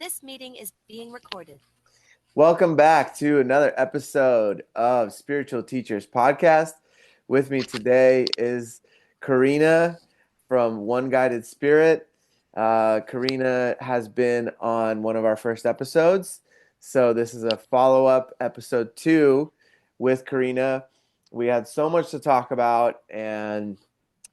This meeting is being recorded. Welcome back to another episode of Spiritual Teachers Podcast. With me today is Karina from One Guided Spirit. Karina has been on one of our first episodes. So this is a follow-up, episode 2 with Karina. We had so much to talk about, and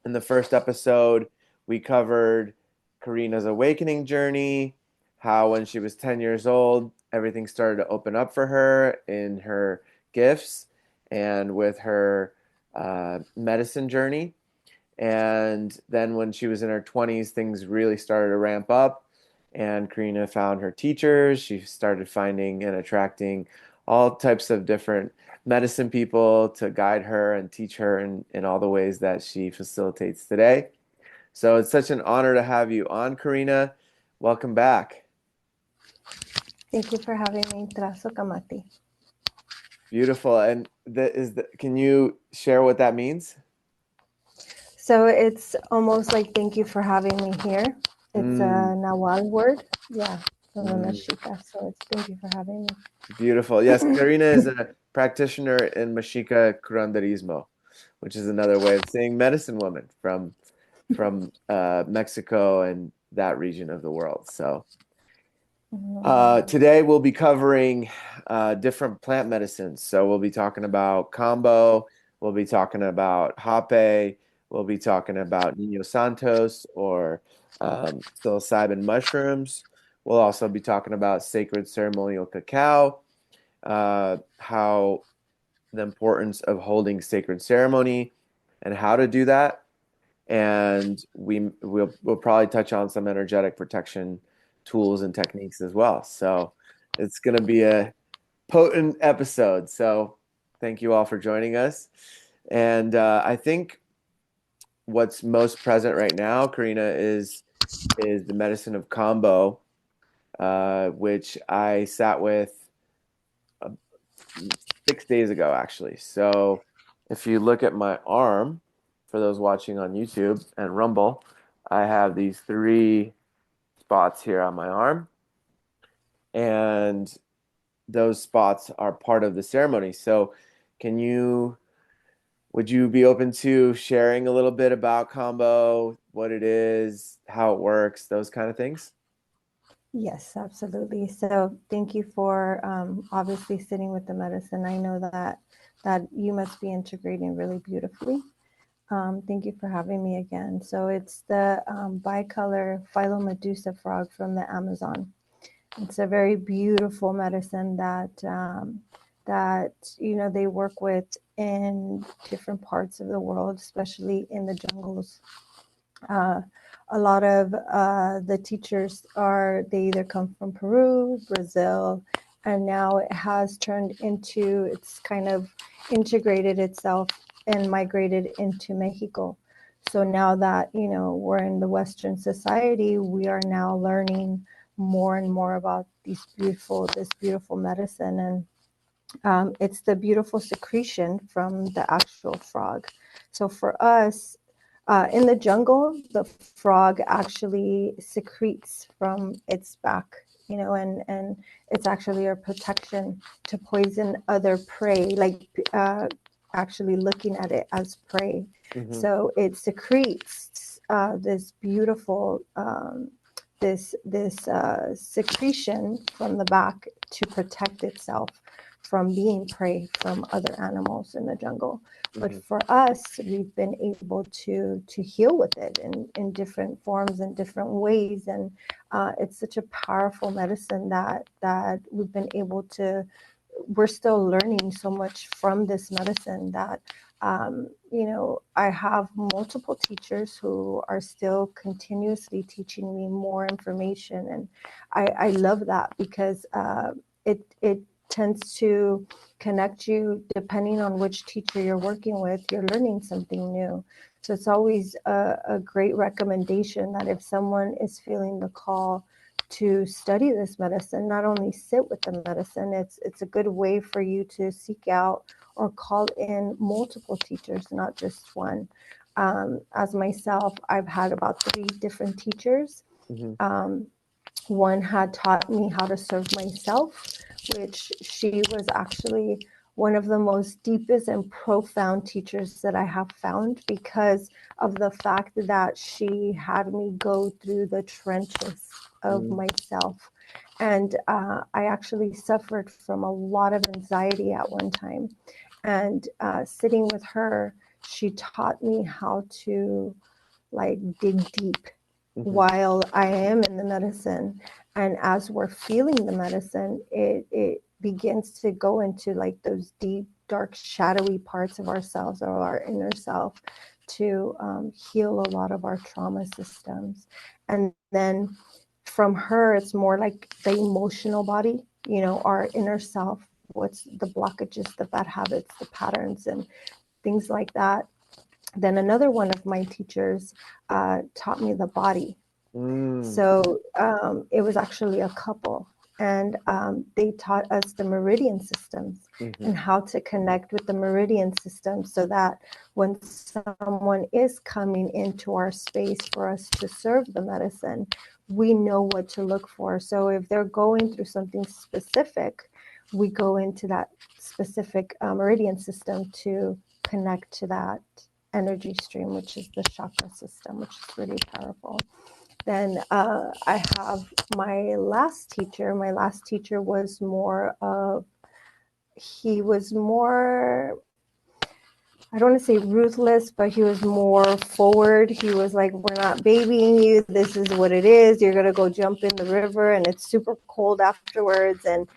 in the first episode, we covered Karina's awakening journey, how when she was 10 years old, everything started to open up for her in her gifts and with her medicine journey. And then when she was in her 20s, things really started to ramp up, and Karina found her teachers. She started finding and attracting all types of different medicine people to guide her and teach her in all the ways that she facilitates today. So it's such an honor to have you on, Karina. Welcome back. Thank you for having me. Traso Kamati. Beautiful. And can you share what that means? So it's almost like thank you for having me here. It's a Nahuatl word. Yeah, from the Mexica. So it's thank you for having me. Beautiful. Yes, Karina is a practitioner in Mexica curanderismo, which is another way of saying medicine woman from Mexico and that region of the world. So today we'll be covering different plant medicines. So we'll be talking about Kambo, we'll be talking about Hape, we'll be talking about Niño Santos or psilocybin mushrooms. We'll also be talking about sacred ceremonial cacao, how the importance of holding sacred ceremony and how to do that. And we'll probably touch on some energetic protection tools and techniques as well. So it's going to be a potent episode. So thank you all for joining us. And I think what's most present right now, Karina, is the medicine of Kambo, which I sat with 6 days ago, actually. So if you look at my arm, for those watching on YouTube and Rumble, I have these 3 spots here on my arm, and those spots are part of the ceremony. So would you be open to sharing a little bit about Kambo, what it is, how it works, those kind of things? Yes, absolutely. So thank you for obviously sitting with the medicine. I know that you must be integrating really beautifully. Thank you for having me again. So it's the bicolor Philomedusa frog from the Amazon. It's a very beautiful medicine that they work with in different parts of the world, especially in the jungles. A lot of the teachers they either come from Peru, Brazil, and now it has turned into, it's kind of integrated itself and migrated into Mexico. So now that, we're in the Western society, we are now learning more and more about this beautiful medicine. And it's the beautiful secretion from the actual frog. So for us, in the jungle, the frog actually secretes from its back, and it's actually a protection to poison other prey, like actually looking at it as prey. Mm-hmm. So it secretes this beautiful this secretion from the back to protect itself from being prey from other animals in the jungle. But for us, we've been able to heal with it in different forms and different ways. And it's such a powerful medicine that we've been able to, we're still learning so much from this medicine that, I have multiple teachers who are still continuously teaching me more information. And I love that because it tends to connect you depending on which teacher you're working with. You're learning something new. So it's always a great recommendation that if someone is feeling the call to study this medicine, not only sit with the medicine, it's a good way for you to seek out or call in multiple teachers, not just one. As myself, I've had about 3 different teachers. Mm-hmm. One had taught me how to serve myself, which she was actually one of the most deepest and profound teachers that I have found, because of the fact that she had me go through the trenches of Mm. myself. And I actually suffered from a lot of anxiety at one time. And sitting with her, she taught me how to like dig deep while I am in the medicine. And as we're feeling the medicine, it begins to go into like those deep, dark, shadowy parts of ourselves or our inner self to heal a lot of our trauma systems. And then from her, it's more like the emotional body, our inner self, what's the blockages, the bad habits, the patterns, and things like that. Then another one of my teachers taught me the body. So it was actually a couple, and they taught us the meridian systems and how to connect with the meridian system, so that when someone is coming into our space for us to serve the medicine, we know what to look for. So if they're going through something specific, we go into that specific meridian system to connect to that energy stream, which is the chakra system, which is really powerful. Then I have my last teacher. My last teacher was more of, he was more, I don't want to say ruthless, but he was more forward. He was like, we're not babying you. This is what it is. You're going to go jump in the river and it's super cold afterwards. And,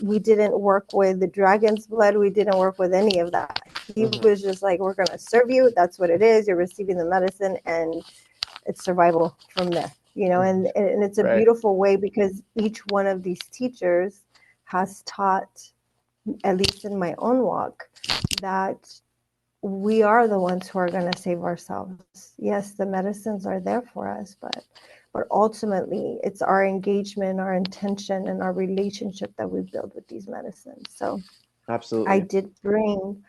we didn't work with the dragon's blood. We didn't work with any of that. He was just like, we're going to serve you. That's what it is. You're receiving the medicine and it's survival from there, and it's a beautiful way, because each one of these teachers has taught, at least in my own walk, that we are the ones who are going to save ourselves. Yes, the medicines are there for us, but ultimately it's our engagement, our intention, and our relationship that we build with these medicines. So Absolutely. I did bring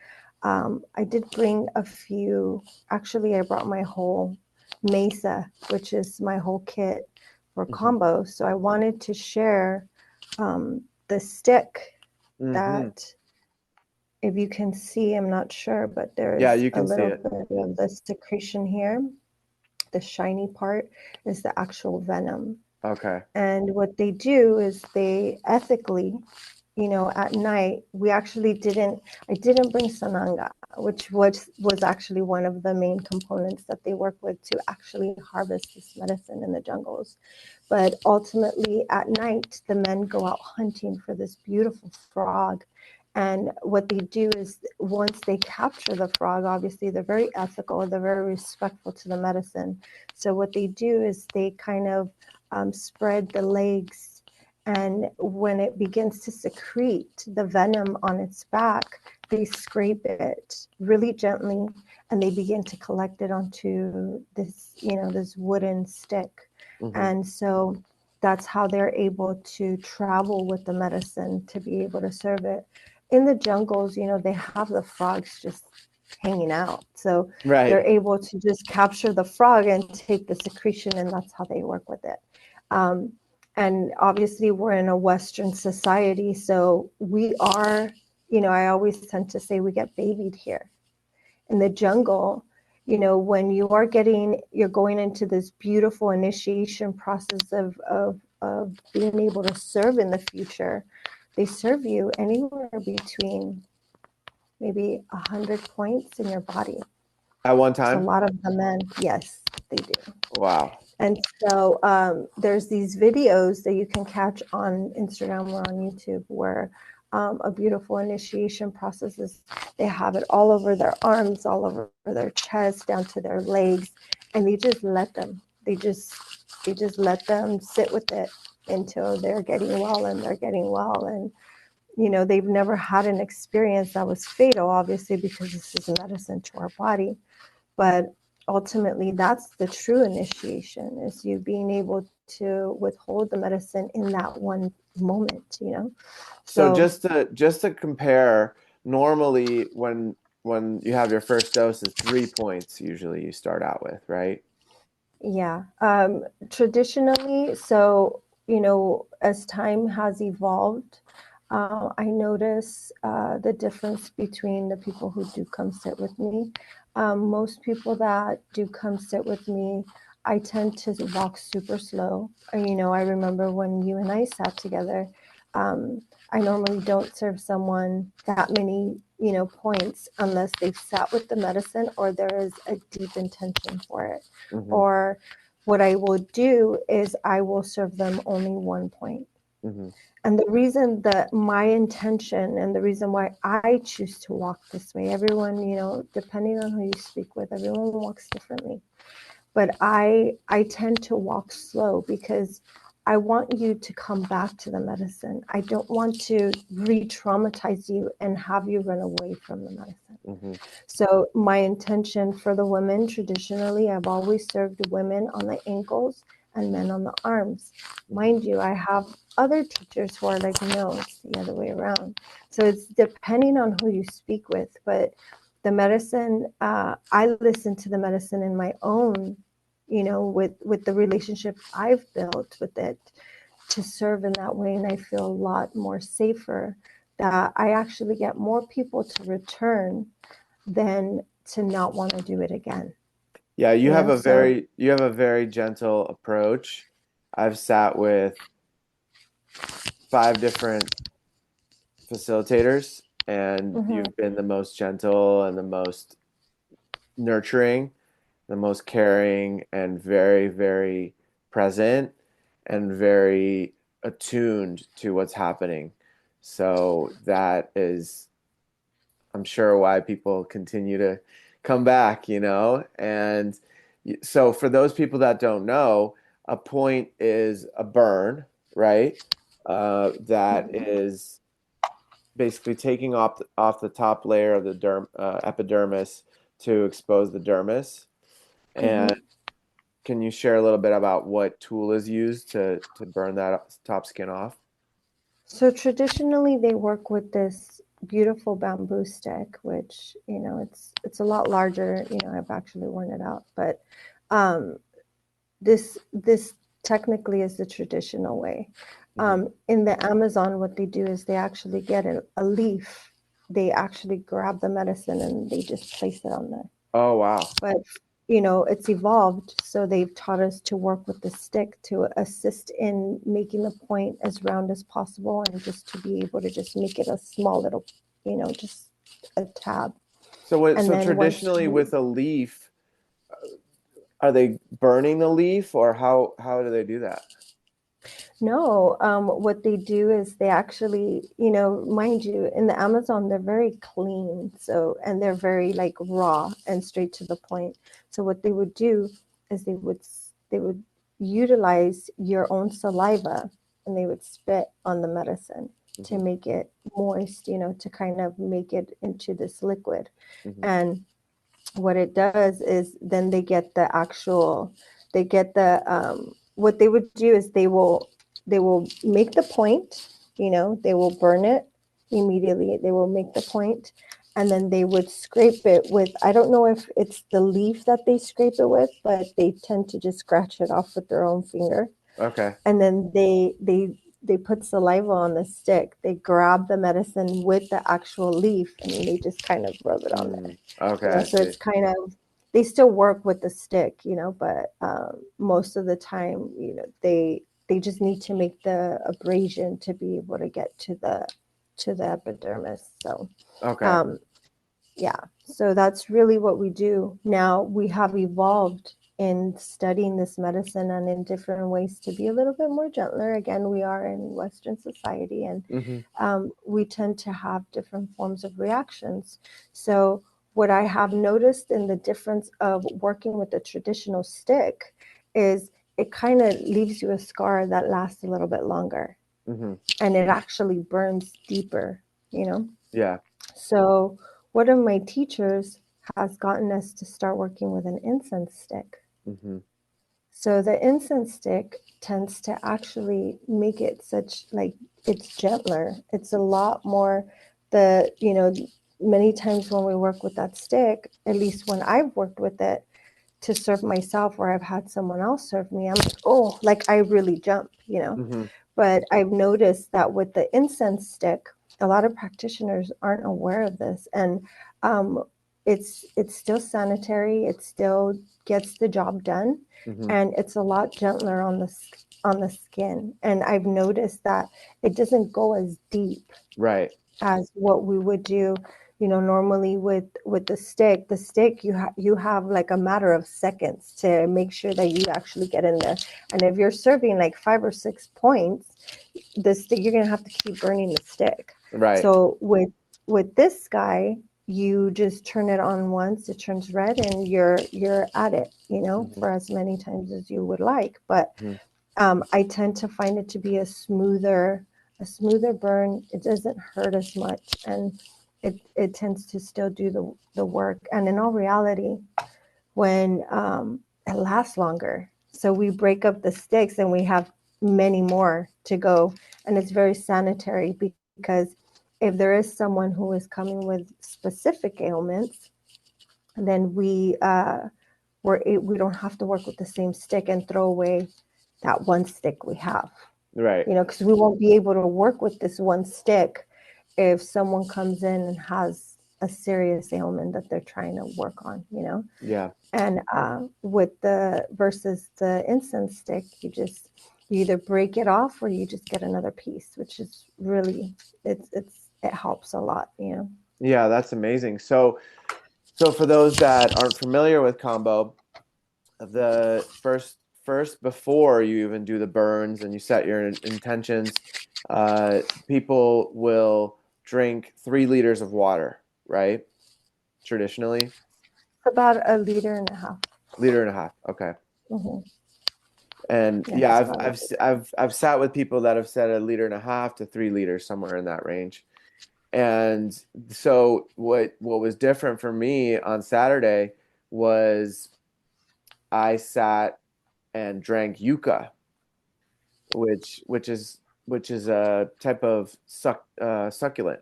a few. Actually, I brought my whole mesa, which is my whole kit for Kambo. So I wanted to share the stick that, if you can see, I'm not sure, but there's you a can see little it. bit of the secretion here. The shiny part is the actual venom. Okay. And what they do is they ethically, at night, I didn't bring Sananga, which was actually one of the main components that they work with to actually harvest this medicine in the jungles. But ultimately at night, the men go out hunting for this beautiful frog. And what they do is, once they capture the frog, obviously they're very ethical, they're very respectful to the medicine. So what they do is they kind of spread the legs, and when it begins to secrete the venom on its back, they scrape it really gently, and they begin to collect it onto this wooden stick. And so that's how they're able to travel with the medicine to be able to serve it. In the jungles, they have the frogs just hanging out. So they're able to just capture the frog and take the secretion, and that's how they work with it. And obviously we're in a Western society, so we are, I always tend to say we get babied here. In the jungle, when you're going into this beautiful initiation process of being able to serve in the future, they serve you anywhere between maybe 100 points in your body. At one So a time? lot of the men, yes, they do. Wow. And so there's these videos that you can catch on Instagram or on YouTube where a beautiful initiation process is. They have it all over their arms, all over their chest, down to their legs, and they just let them. They just let them sit with it until they're getting well, and they're getting well. And they've never had an experience that was fatal, obviously, because this is medicine to our body. But ultimately, that's the true initiation, is you being able to withhold the medicine in that one moment, So just to compare, normally when you have your first dose, it's 3 points usually you start out with, right? Yeah. Traditionally, so as time has evolved, I notice the difference between the people who do come sit with me. Most people that do come sit with me, I tend to walk super slow. I remember when you and I sat together, um, I normally don't serve someone that many, points unless they've sat with the medicine or there is a deep intention for it. Mm-hmm. Or what I will do is I will serve them only one point. Mm-hmm. And the reason that my intention and the reason why I choose to walk this way, everyone, depending on who you speak with, everyone walks differently. But I tend to walk slow because I want you to come back to the medicine. I don't want to re-traumatize you and have you run away from the medicine. Mm-hmm. So my intention for the women, traditionally, I've always served women on the ankles and men on the arms. Mind you, I have other teachers who are like, no, it's the other way around. So it's depending on who you speak with. But the medicine, I listen to the medicine in my own, with the relationship I've built with it to serve in that way. And I feel a lot more safer that I actually get more people to return than to not want to do it again. Yeah, you have a So very gentle approach. I've sat with 5 different facilitators, and mhm, you've been the most gentle and the most nurturing, the most caring, and very, very present and very attuned to what's happening. So that is, I'm sure, why people continue to come back, And so for those people that don't know, a point is a burn, right? That mhm, is basically taking off the top layer of the epidermis to expose the dermis. And mhm. can you share a little bit about what tool is used to burn that top skin off? So traditionally they work with this beautiful bamboo stick, which, it's a lot larger. I've actually worn it out, but um, this technically is the traditional way. Hmm. In the Amazon, what they do is they actually get a leaf. They actually grab the medicine and they just place it on there. Oh, wow. But it's evolved, so they've taught us to work with the stick to assist in making the point as round as possible and just to be able to just make it a small little, just a tab. And So then once traditionally you with a leaf, are they burning the leaf, or how do they do that? No, what they do is they actually, mind you, in the Amazon, they're very clean. So, and they're very like raw and straight to the point. So what they would do is they would utilize your own saliva and they would spit on the medicine to Hmm. make it moist, to kind of make it into this liquid. Hmm. And what it does is then they get the what they would do is they will make the point, they will burn it immediately, they will make the point, and then they would scrape it with, I don't know if it's the leaf that they scrape it with, but they tend to just scratch it off with their own finger, Okay. and then they put saliva on the stick, they grab the medicine with the actual leaf and they just kind of rub it on there. Okay, I So see. it's kind of, they still work with the stick, but most of the time, they just need to make the abrasion to be able to get to the epidermis. So Okay. um, yeah, so that's really what we do. Now we have evolved in studying this medicine and in different ways to be a little bit more gentler. Again, we are in Western society and Hmm. we tend to have different forms of reactions. So what I have noticed in the difference of working with the traditional stick is it kind of leaves you a scar that lasts a little bit longer Hmm. and it actually burns deeper, you know? Yeah. So one of my teachers has gotten us to start working with an incense stick. Hmm. So the incense stick tends to actually make it such like it's gentler. It's a lot more many times when we work with that stick, at least when I've worked with it, to serve myself, or I've had someone else serve me, I'm like, oh, like I really jump, you know. Mm-hmm. But I've noticed that with the incense stick, a lot of practitioners aren't aware of this, and it's still sanitary. It still gets the job done, Mm-hmm. and it's a lot gentler on the skin. And I've noticed that it doesn't go as deep Right. as what we would do, you know, normally with the stick. The stick, you have like a matter of seconds to make sure that you actually get in there. And if you're serving like 5 or 6 points, the stick, you're gonna have to keep burning the stick. Right. So with this guy, you just turn it on once, it turns red, and you're at it, you know, Mm-hmm. for as many times as you would like. But Mm-hmm. I tend to find it to be a smoother burn. It doesn't hurt as much, and it tends to still do the work. And in all reality, when it lasts longer. So we break up the sticks and we have many more to go, and it's very sanitary, because if there is someone who is coming with specific ailments, then we don't have to work with the same stick and throw away that one stick we have, Right. you know, because we won't be able to work with this one stick if someone comes in and has a serious ailment that they're trying to work on, you know. Yeah. And with the versus the incense stick, you either break it off or you just get another piece, which is really, it helps a lot, you know. Yeah, that's amazing. So for those that aren't familiar with Kambo, the first before you even do the burns and you set your intentions, people will drink 3 liters of water, right? Traditionally, It's about a liter and a half. liter and a half. Okay. Mm-hmm. And Yeah, yeah, it's about I've sat with people that have said a liter and a half to 3 liters, somewhere in that range. And so what was different for me on Saturday was I sat and drank yucca, which is a type of succulent,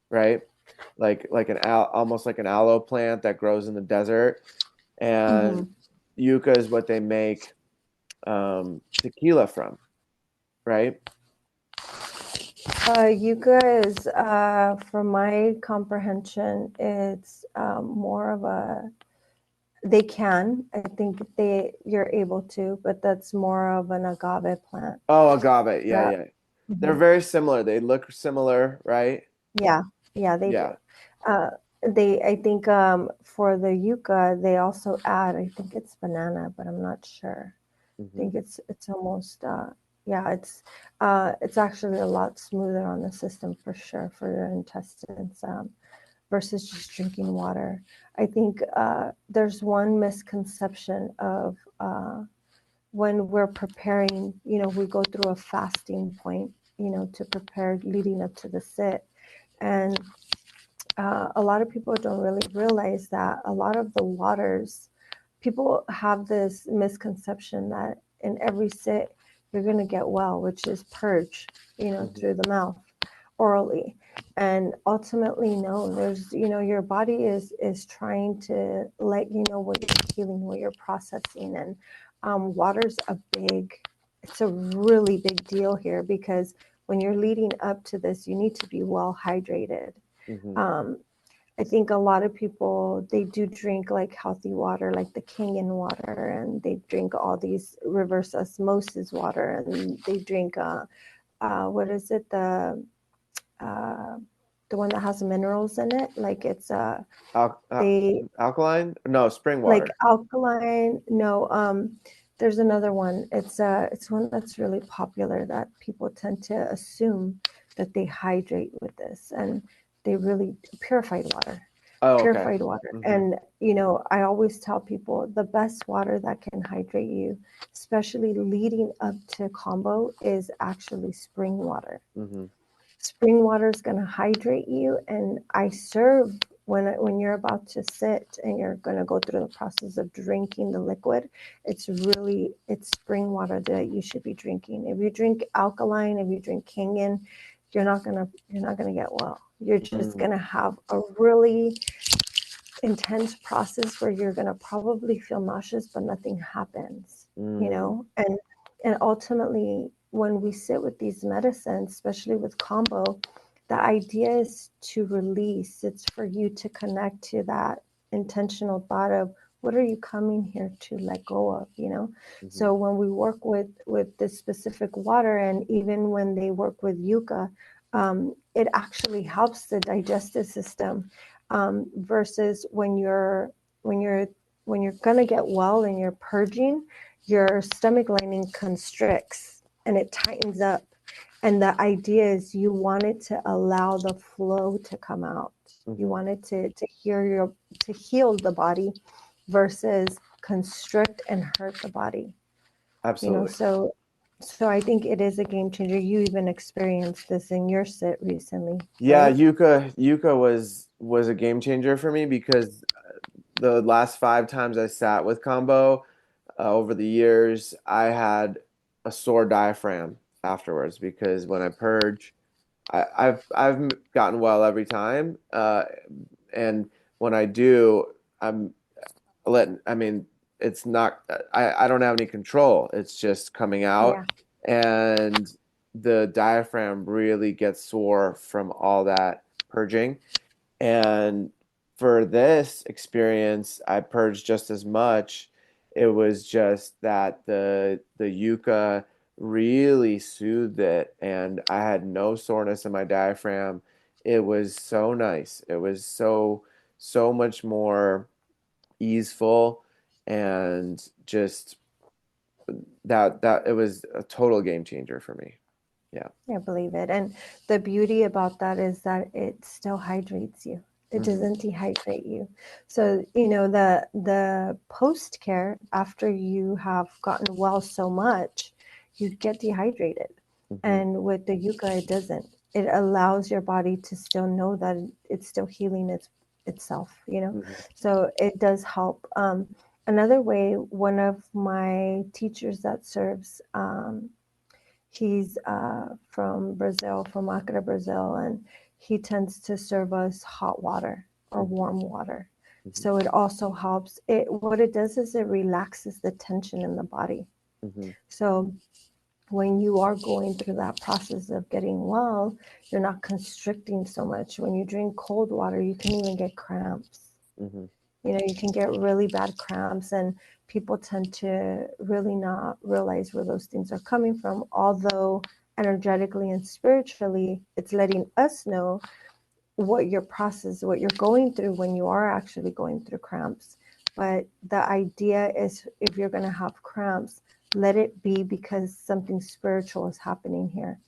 right? Like almost like an aloe plant that grows in the desert. And Mm-hmm. yucca is what they make tequila from, right? Yucca is, from my comprehension, it's more of a, they can, I think you're able to, but that's more of an agave plant. Oh, agave. Yeah, Uh, yeah. They're mhm. very similar. They look similar, right? Yeah, yeah, they do. Yeah. Uh, I think for the yucca, they also add, I think it's banana, but I'm not sure. I Hmm. think it's almost, yeah, it's actually a lot smoother on the system for sure for your intestines, versus just drinking water. I think there's one misconception of when we're preparing, you know, we go through a fasting point, you know, to prepare leading up to the sit. And a lot of people don't really realize that a lot of the waters, people have this misconception that in every sit, you're going to get well, which is purge, you know, Hmm. through the mouth orally. And ultimately, no, there's, you know, your body is trying to let you know what you're healing, what you're processing. And water's it's a really big deal here, because when you're leading up to this, you need to be well hydrated. Hmm. um, I think a lot of people, they do drink like healthy water, like the Kangen water, and they drink all these reverse osmosis water, and they drink what is it, uh, the one that has minerals in it, like it's they Alkaline? No, spring like water. alkaline. No, there's another one. It's one that's really popular that people tend to assume that they hydrate with this, and they really purified water. Oh, okay. Purified water. Hmm. And you know, I always tell people the best water that can hydrate you, especially leading up to Kambo, is actually spring water. Hmm. Spring water is going to hydrate you. And I serve, when you're about to sit and you're going to go through the process of drinking the liquid, it's spring water that you should be drinking. If you drink alkaline, if you drink Kangen, you're not gonna get well. You're just Hmm. gonna have a really intense process where you're going to probably feel nauseous, but nothing happens, you know? And ultimately, when we sit with these medicines, especially with Kambo, the idea is to release. It's for you to connect to that intentional thought of what are you coming here to let go of, you know? So when we work with this specific water, and even when they work with yucca, it actually helps the digestive system, versus when you're when you're gonna get well and you're purging, your stomach lining constricts and it tightens up. And the idea is you want it to allow the flow to come out. You want it to heal the body versus constrict and hurt the body. Absolutely. You know, so I think it is a game changer. You even experienced this in your sit recently. Yeah, right? yucca was a game changer for me because the last 5 times I sat with Kambo over the years, I had a sore diaphragm afterwards because when I purge, I've gotten well every time, and when I do, I'm I mean, it's not, I don't have any control. It's just coming out. Yeah. And the diaphragm really gets sore from all that purging. And for this experience, I purged just as much. It was just that the yucca really soothed it, and I had no soreness in my diaphragm. It was so nice. It was so much more easeful, and just that it was a total game changer for me. Yeah. I believe it. And the beauty about that is that it still hydrates you. It doesn't dehydrate you. So, you know, the post care after you have gotten well so much, you get dehydrated. And with the yucca, it doesn't. It allows your body to still know that it's still healing itself, you know? So it does help. Another way, one of my teachers that serves, he's from Brazil, from Accra, Brazil, and he tends to serve us hot water or warm water. So it also helps. What it does is it relaxes the tension in the body. So when you are going through that process of getting well, you're not constricting so much. When you drink cold water, you can even get cramps. You know, you can get really bad cramps, and people tend to really not realize where those things are coming from. Although energetically and spiritually, it's letting us know what your process, what you're going through when you are actually going through cramps. But the idea is if you're going to have cramps, let it be because something spiritual is happening here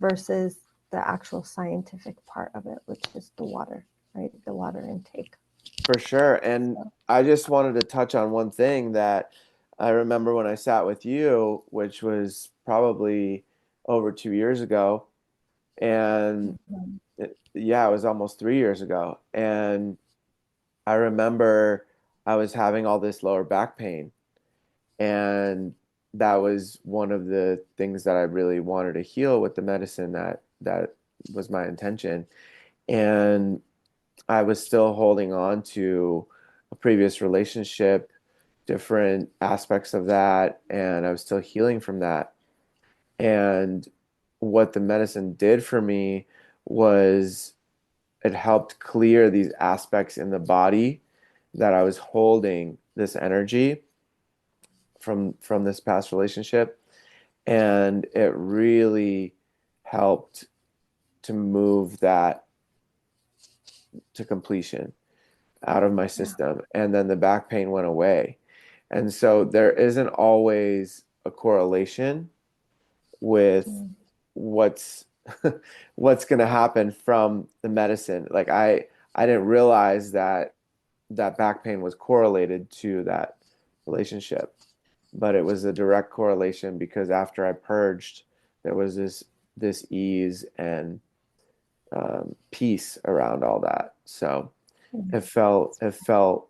versus the actual scientific part of it, which is the water, right? The water intake. For sure. And I just wanted to touch on one thing that I remember when I sat with you, which was probably over 2 years ago. And yeah, it was almost 3 years ago. And I remember I was having all this lower back pain. And that was one of the things that I really wanted to heal with the medicine, that was my intention. And I was still holding on to a previous relationship, different aspects of that, and I was still healing from that. And what the medicine did for me was it helped clear these aspects in the body that I was holding this energy from this past relationship, and it really helped to move that to completion out of my system. And then the back pain went away. And so there isn't always a correlation with what's what's going to happen from the medicine. Like I didn't realize that back pain was correlated to that relationship, but it was a direct correlation because after I purged, there was this ease and peace around all that. So it felt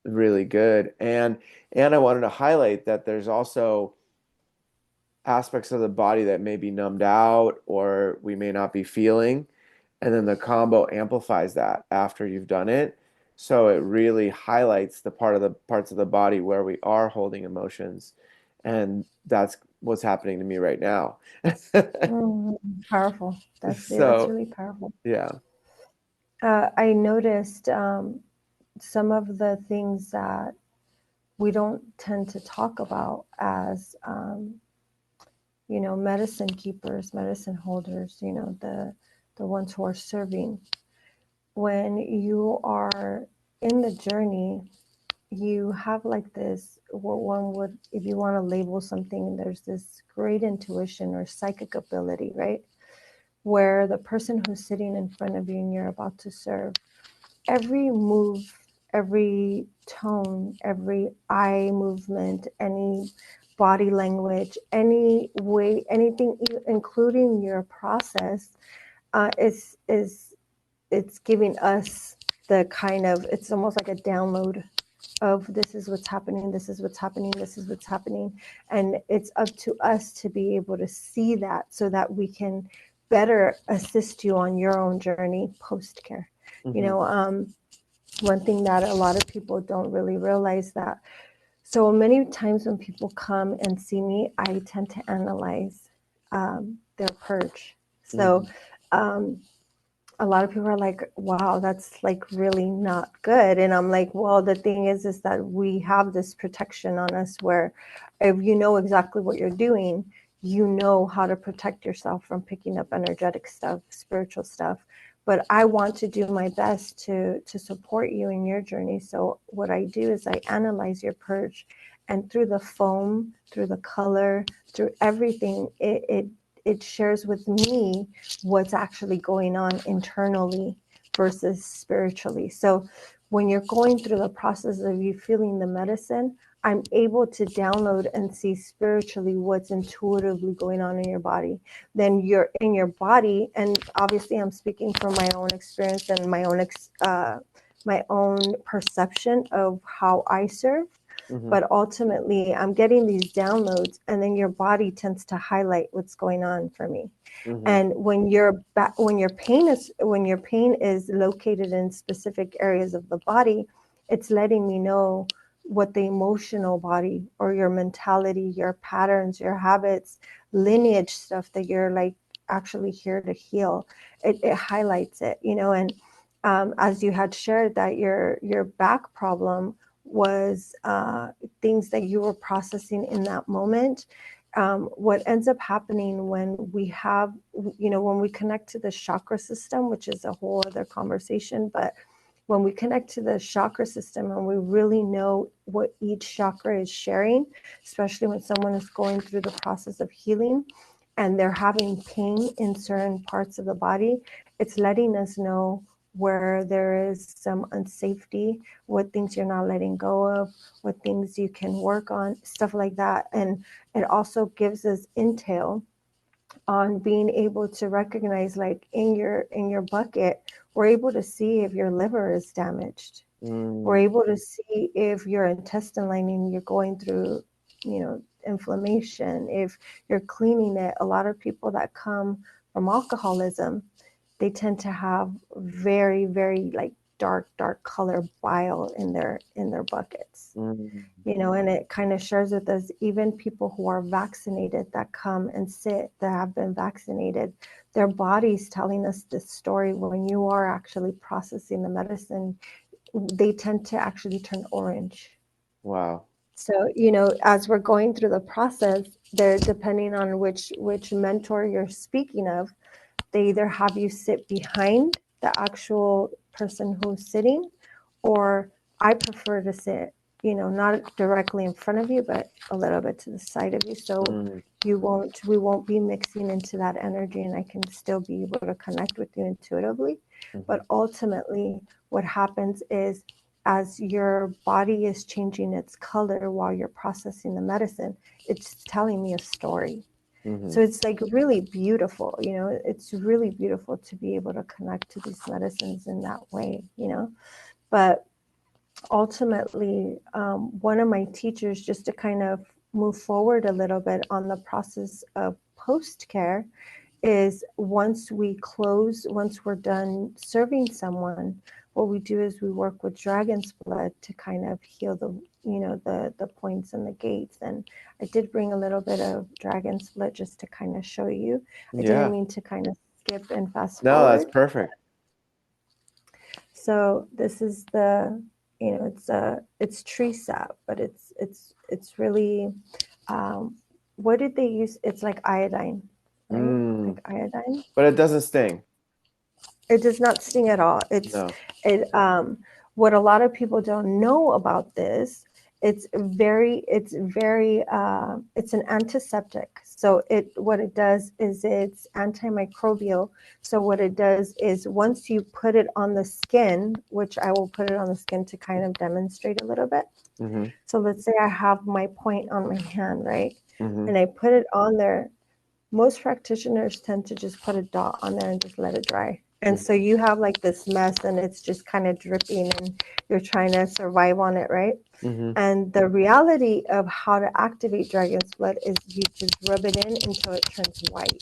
really good. And I wanted to highlight that there's also aspects of the body that may be numbed out or we may not be feeling. And then the combo amplifies that after you've done it. So it really highlights the parts of the body where we are holding emotions. And that's what's happening to me right now. Mm, powerful. That's So, really powerful. yeah. I noticed some of the things that we don't tend to talk about as medicine keepers, medicine holders, the ones who are serving. When you are in the journey, you have like this, what one would, if you want to label something, there's this great intuition or psychic ability, right? Where the person who's sitting in front of you and you're about to serve, every move, every tone, every eye movement, any body language, any way, anything, including your process, is it's giving us the kind of, it's almost like a download of this is what's happening, this is what's happening, this is what's happening. And it's up to us to be able to see that so that we can better assist you on your own journey post-care. Mm-hmm. One thing that a lot of people don't really realize that, so many times when people come and see me, I tend to analyze their purge. So um, a lot of people are like, wow, that's like really not good. And I'm like, well, the thing is that we have this protection on us where if you know exactly what you're doing, you know how to protect yourself from picking up energetic stuff, spiritual stuff. But I want to do my best to support you in your journey. So what I do is I analyze your purge, and through the foam, through the color, through everything, it shares with me what's actually going on internally versus spiritually. So when you're going through the process of you feeling the medicine, I'm able to download and see spiritually what's intuitively going on in your body. Then you're in your body, and obviously I'm speaking from my own experience and my own perception of how I serve. Mm-hmm. But ultimately, I'm getting these downloads, and then your body tends to highlight what's going on for me. Mm-hmm. And when your pain is located in specific areas of the body, it's letting me know what the emotional body or your mentality, your patterns, your habits, lineage stuff that you're like actually here to heal. It highlights it, and as you had shared that your back problem was things that you were processing in that moment. What ends up happening when we have, when we connect to the chakra system, which is a whole other conversation, but when we connect to the chakra system and we really know what each chakra is sharing, especially when someone is going through the process of healing and they're having pain in certain parts of the body, it's letting us know where there is some unsafety, what things you're not letting go of, what things you can work on, stuff like that. And it also gives us intel on being able to recognize, like in your bucket, we're able to see if your liver is damaged. We're Mm. able to see if your intestine lining, you're going through, inflammation, if you're cleaning it. A lot of people that come from alcoholism, they tend to have very, very like dark color bile in their buckets. Mm. And it kind of shares with us, even people who are vaccinated that come and sit that have been vaccinated, their body's telling us this story. When you are actually processing the medicine, they tend to actually turn orange. Wow. So, as we're going through the process, they're depending on which mentor you're speaking of, they either have you sit behind the actual person who's sitting, or I prefer to sit, not directly in front of you, but a little bit to the side of you. So Mm. we won't be mixing into that energy, and I can still be able to connect with you intuitively. Mm-hmm. But ultimately, what happens is, as your body is changing its color while you're processing the medicine, it's telling me a story. Mm-hmm. So it's like really beautiful, it's really beautiful to be able to connect to these medicines in that way. But ultimately, one of my teachers, just to kind of move forward a little bit on the process of post care, is once we're done serving someone, what we do is we work with dragon's blood to kind of heal the points and the gates. And I did bring a little bit of dragon's blood just to kind of show you. I Yeah. didn't mean to kind of skip and fast No, that's forward. perfect. So this is the, it's tree sap, but it's really, what did they use? It's like iodine, right? Like iodine. But it doesn't sting. It does not sting at all. What a lot of people don't know about this, it's an antiseptic. So what it does is it's antimicrobial. So what it does is once you put it on the skin, which I will put it on the skin to kind of demonstrate a little bit. Mm-hmm. So let's say I have my point on my hand, right? Mm-hmm. And I put it on there. Most practitioners tend to just put a dot on there and just let it dry. And so you have like this mess and it's just kind of dripping and you're trying to survive on it, right? Mm-hmm. And the reality of how to activate dragon's blood is you just rub it in until it turns white.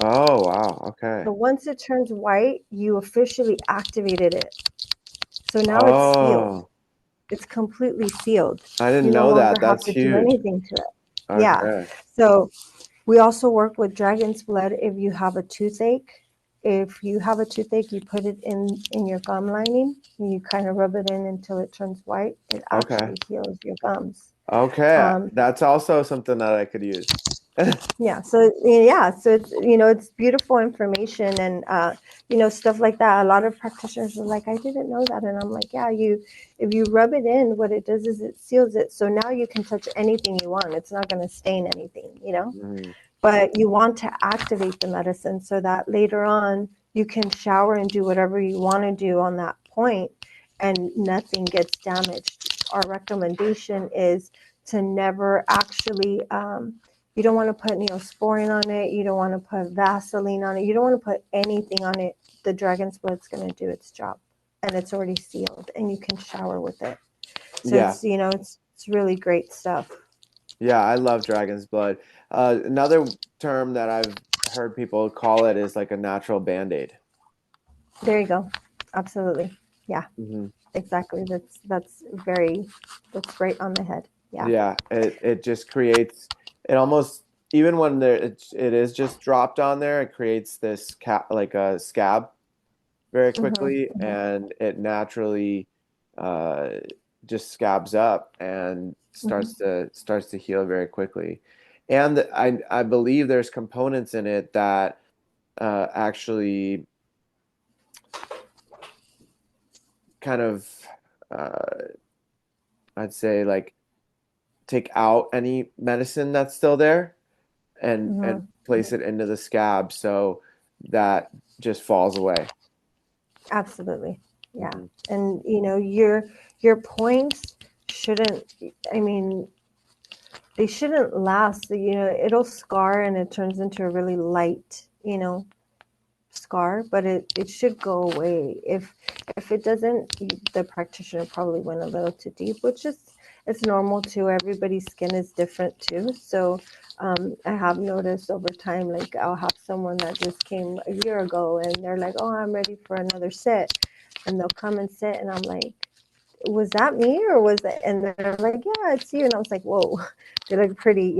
Oh, wow. Okay. So once it turns white, you officially activated it. So now it's sealed. It's completely sealed. I didn't You no know that. longer have That's to do huge. anything to it. Okay. Yeah. So we also work with dragon's blood if you have a toothache. If you have a toothache, you put it in your gum lining. And you kind of rub it in until it turns white. It actually heals your gums. Okay. That's also something that I could use. So it's beautiful information and stuff like that. A lot of practitioners are like, I didn't know that, and I'm like, yeah, if you rub it in, what it does is it seals it. So now you can touch anything you want. It's not going to stain anything, But you want to activate the medicine so that later on you can shower and do whatever you want to do on that point, and nothing gets damaged. Our recommendation is to never actually. You don't want to put neosporin on it. You don't want to put Vaseline on it. You don't want to put anything on it. The dragon's blood's going to do its job, and it's already sealed, and you can shower with it. So it's really great stuff. Yeah, I love dragon's blood. Another term that I've heard people call it is like a natural Band-Aid. There you go. Absolutely. Yeah. Mm-hmm. Exactly. That's right on the head. Yeah. Yeah. It just creates it almost even when it is just dropped on there, it creates this like a scab very quickly, and it naturally just scabs up and starts to heal very quickly. And I believe there's components in it that actually kind of I'd say like take out any medicine that's still there and place it into the scab so that just falls away. Absolutely. Yeah. And your points shouldn't, they shouldn't last. It'll scar and it turns into a really light, scar, but it should go away. If it doesn't, the practitioner probably went a little too deep, which is it's normal too. Everybody's skin is different too. So I have noticed over time, like I'll have someone that just came a year ago and they're like, oh, I'm ready for another sit. And they'll come and sit and I'm like, was that me or was it? And they're like, yeah, it's you. And I was like, whoa, they look pretty,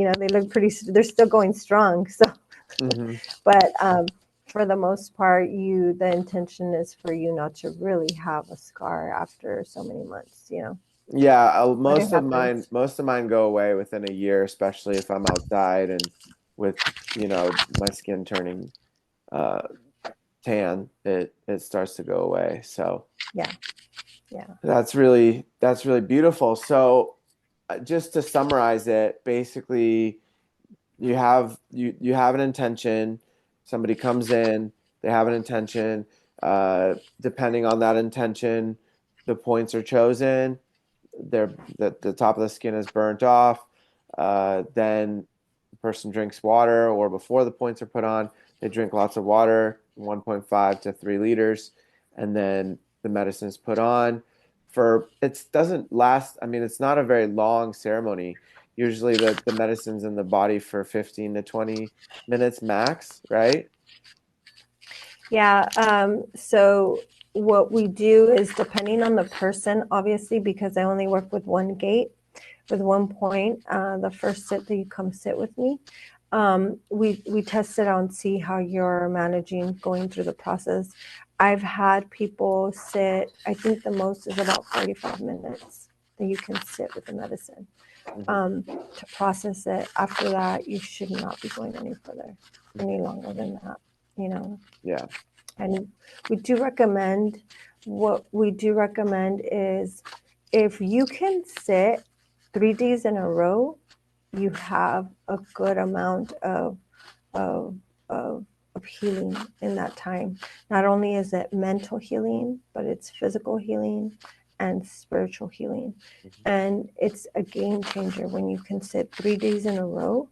they're still going strong. So, but for the most part, the intention is for you not to really have a scar after so many months, Yeah, most of mine go away within a year, especially if I'm outside and with, my skin turning tan, it starts to go away. So yeah. That's really beautiful. So just to summarize it, basically you have an intention, somebody comes in, they have an intention, depending on that intention, the points are chosen, the top of the skin is burnt off, then the person drinks water, or before the points are put on, they drink lots of water, 1.5 to 3 liters, and then the medicine is put on. It doesn't last, it's not a very long ceremony. Usually the medicine's in the body for 15 to 20 minutes max, right? Yeah. So what we do is, depending on the person, obviously, because I only work with one gate, with one point, the first sit that you come sit with me, we test it out and see how you're managing going through the process. I've had people sit, I think the most is about 45 minutes that you can sit with the medicine to process it. After that, you should not be going any further, any longer than that, you know. Yeah. And we do recommend, what we do recommend is, if you can sit 3 days in a row, you have a good amount of, of healing in that time. Not only is it mental healing, but it's physical healing and spiritual healing. And it's a game changer when you can sit 3 days in a row.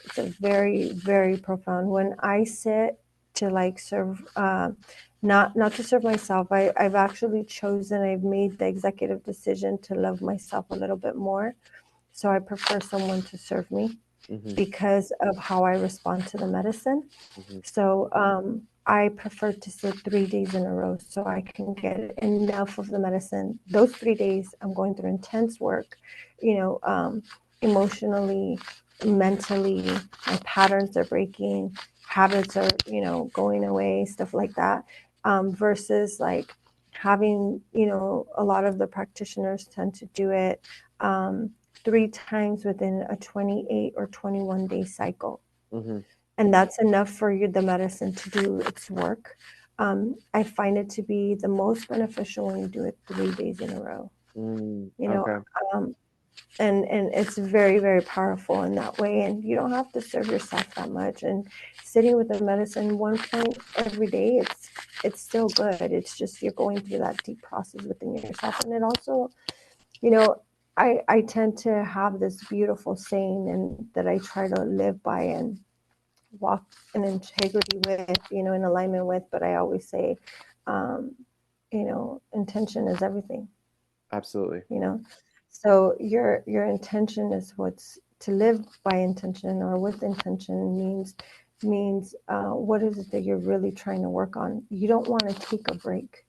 It's a very, very profound. When I sit to like serve, not to serve myself, I've actually chosen, I've made the executive decision to love myself a little bit more. So I prefer someone to serve me because of how I respond to the medicine. So I prefer to sit 3 days in a row so I can get enough of the medicine. Those 3 days, I'm going through intense work, you know, emotionally, mentally, my patterns are breaking, habits are, you know, going away, stuff like that. Versus like having, you know, a lot of the practitioners tend to do it 3 times within a 28 or 21 day cycle. And that's enough for you, the medicine to do its work. I find it to be the most beneficial when you do it 3 days in a row. You know, Okay. and it's very, very powerful in that way. And you don't have to serve yourself that much. And sitting with the medicine 1 point every day, it's still good. It's just you're going through that deep process within yourself. And it also, you know, I tend to have this beautiful saying and that I try to live by and walk in integrity with, you know, in alignment with. But I always say, you know, intention is everything. Absolutely. You know, so your intention is what's to live by intention or with intention means what is it that you're really trying to work on. You don't want to take a break.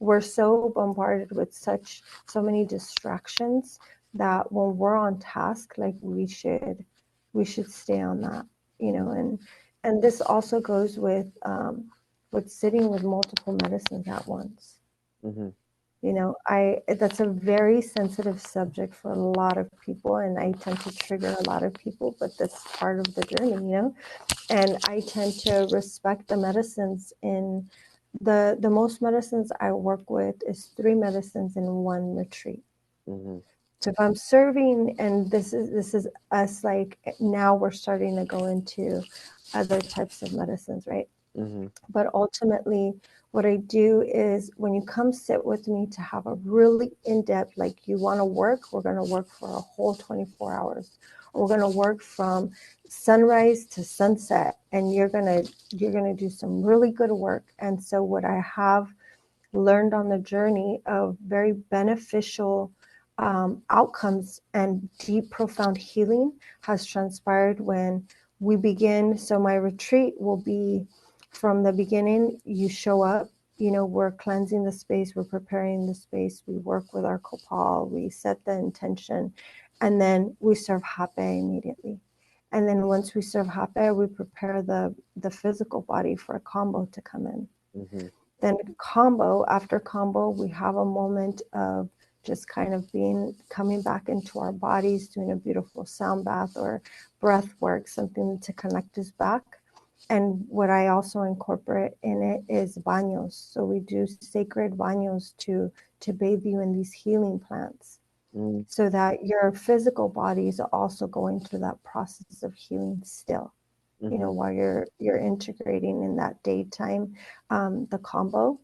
We're so bombarded with so many distractions that when we're on task, like we should stay on that, you know. And this also goes with sitting with multiple medicines at once. You know, that's a very sensitive subject for a lot of people, and I tend to trigger a lot of people, but that's part of the journey, you know. And I tend to respect the medicines. In the most medicines I work with is 3 medicines in 1 retreat. So if I'm serving, and this is us, like now we're starting to go into other types of medicines, right? But ultimately, what I do is when you come sit with me to have a really in-depth, like you want to work, we're going to work for a whole 24 hours. We're going to work from sunrise to sunset, and you're going to do some really good work. And so what I have learned on the journey of very beneficial outcomes and deep, profound healing has transpired when we begin. So my retreat will be from the beginning. You show up, you know, we're cleansing the space, we're preparing the space, we work with our kopal, we set the intention, and then we serve hape immediately. And then once we serve hape, we prepare the physical body for a kambo to come in. Then kambo, after kambo, we have a moment of just kind of coming back into our bodies, doing a beautiful sound bath or breath work, something to connect us back. And what I also incorporate in it is baños. So we do sacred baños to bathe you in these healing plants, so that your physical body is also going through that process of healing still. You know, while you're integrating in that daytime, the combo.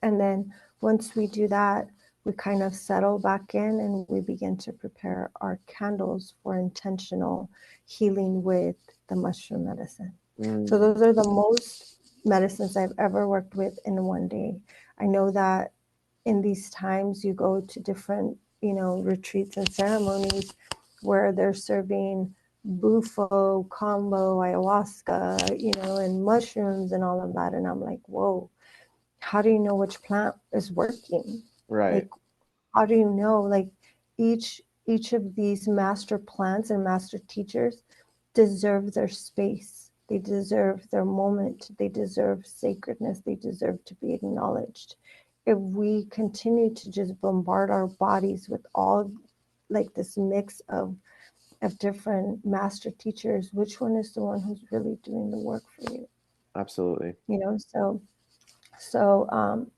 And then once we do that, we kind of settle back in and we begin to prepare our candles for intentional healing with the mushroom medicine. So those are the most medicines I've ever worked with in one day. I know that in these times you go to different, you know, retreats and ceremonies where they're serving bufo, Kambo, ayahuasca, you know, and mushrooms and all of that. And I'm like, whoa, how do you know which plant is working? Right. Like, how do you know? Like, each of these master plants and master teachers deserve their space. They deserve their moment. They deserve sacredness. They deserve to be acknowledged. If we continue to just bombard our bodies with all like this mix of different master teachers, which one is the one who's really doing the work for you? Absolutely. You know,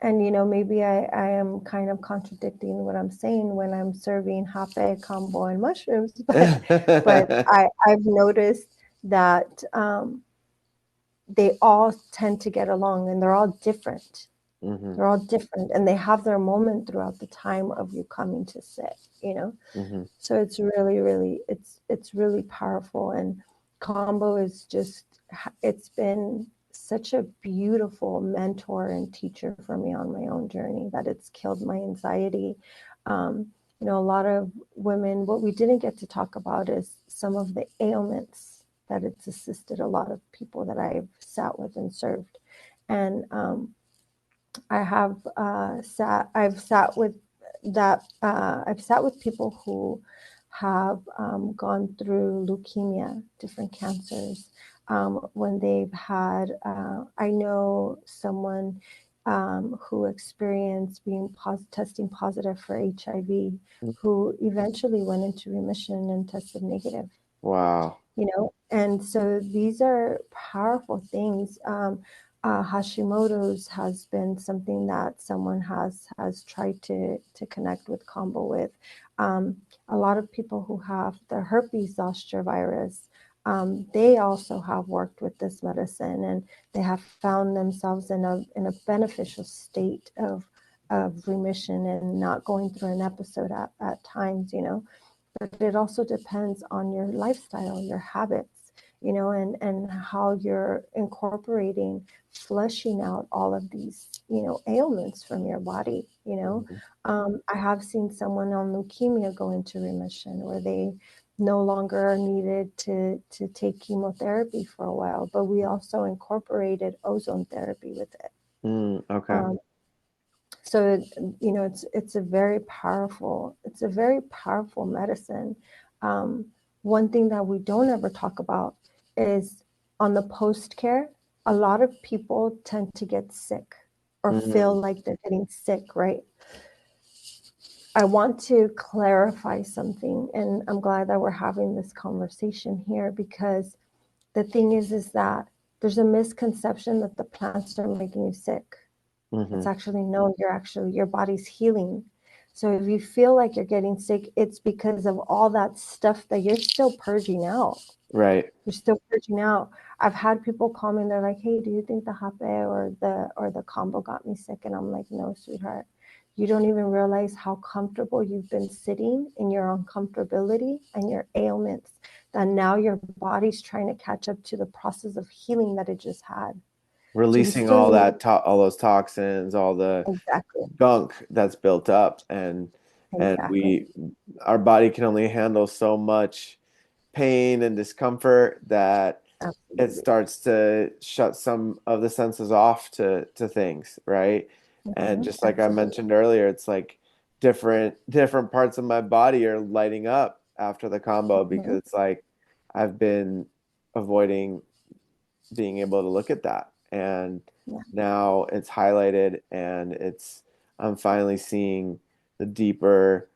and maybe I am kind of contradicting what I'm saying when I'm serving hape, kambo, and mushrooms, but I've noticed that they all tend to get along, and they're all different. Mm-hmm. They're all different, and they have their moment throughout the time of you coming to sit. Mm-hmm. So it's really, really, it's really powerful. And Kambo is just, it's been such a beautiful mentor and teacher for me on my own journey that it's killed my anxiety. A lot of women, what we didn't get to talk about is some of the ailments that it's assisted a lot of people that I've sat with and served. And I've sat with people who have gone through leukemia, different cancers. When they've had, I know someone who experienced testing positive for HIV, who eventually went into remission and tested negative. Wow. And so these are powerful things. Hashimoto's has been something that someone has tried to connect with Kambo with. A lot of people who have the herpes zoster virus, they also have worked with this medicine, and they have found themselves in a beneficial state of remission and not going through an episode at times. But it also depends on your lifestyle, your habits, and how you're incorporating flushing out all of these, ailments from your body. I have seen someone on leukemia go into remission where they no longer needed to take chemotherapy for a while, but we also incorporated ozone therapy with it. Okay. So it's a very powerful medicine. One thing that we don't ever talk about is on the post care, a lot of people tend to get sick or feel like they're getting sick, right? I want to clarify something, and I'm glad that we're having this conversation here, because the thing is that there's a misconception that the plants are making you sick. It's actually, no, your body's healing. So if you feel like you're getting sick, it's because of all that stuff that you're still purging out. Right. You're still purging out. I've had people call me and they're like, hey, do you think the hape or the Kambo got me sick? And I'm like, no, sweetheart. You don't even realize how comfortable you've been sitting in your uncomfortability and your ailments, that now your body's trying to catch up to the process of healing that it just had. Releasing all that all those toxins, all the Exactly. gunk that's built up, and our body can only handle so much pain and discomfort that it starts to shut some of the senses off to things, right? And just like I mentioned earlier, it's like different parts of my body are lighting up after the Kambo, because it's like I've been avoiding being able to look at that, and now it's highlighted, and I'm finally seeing the deeper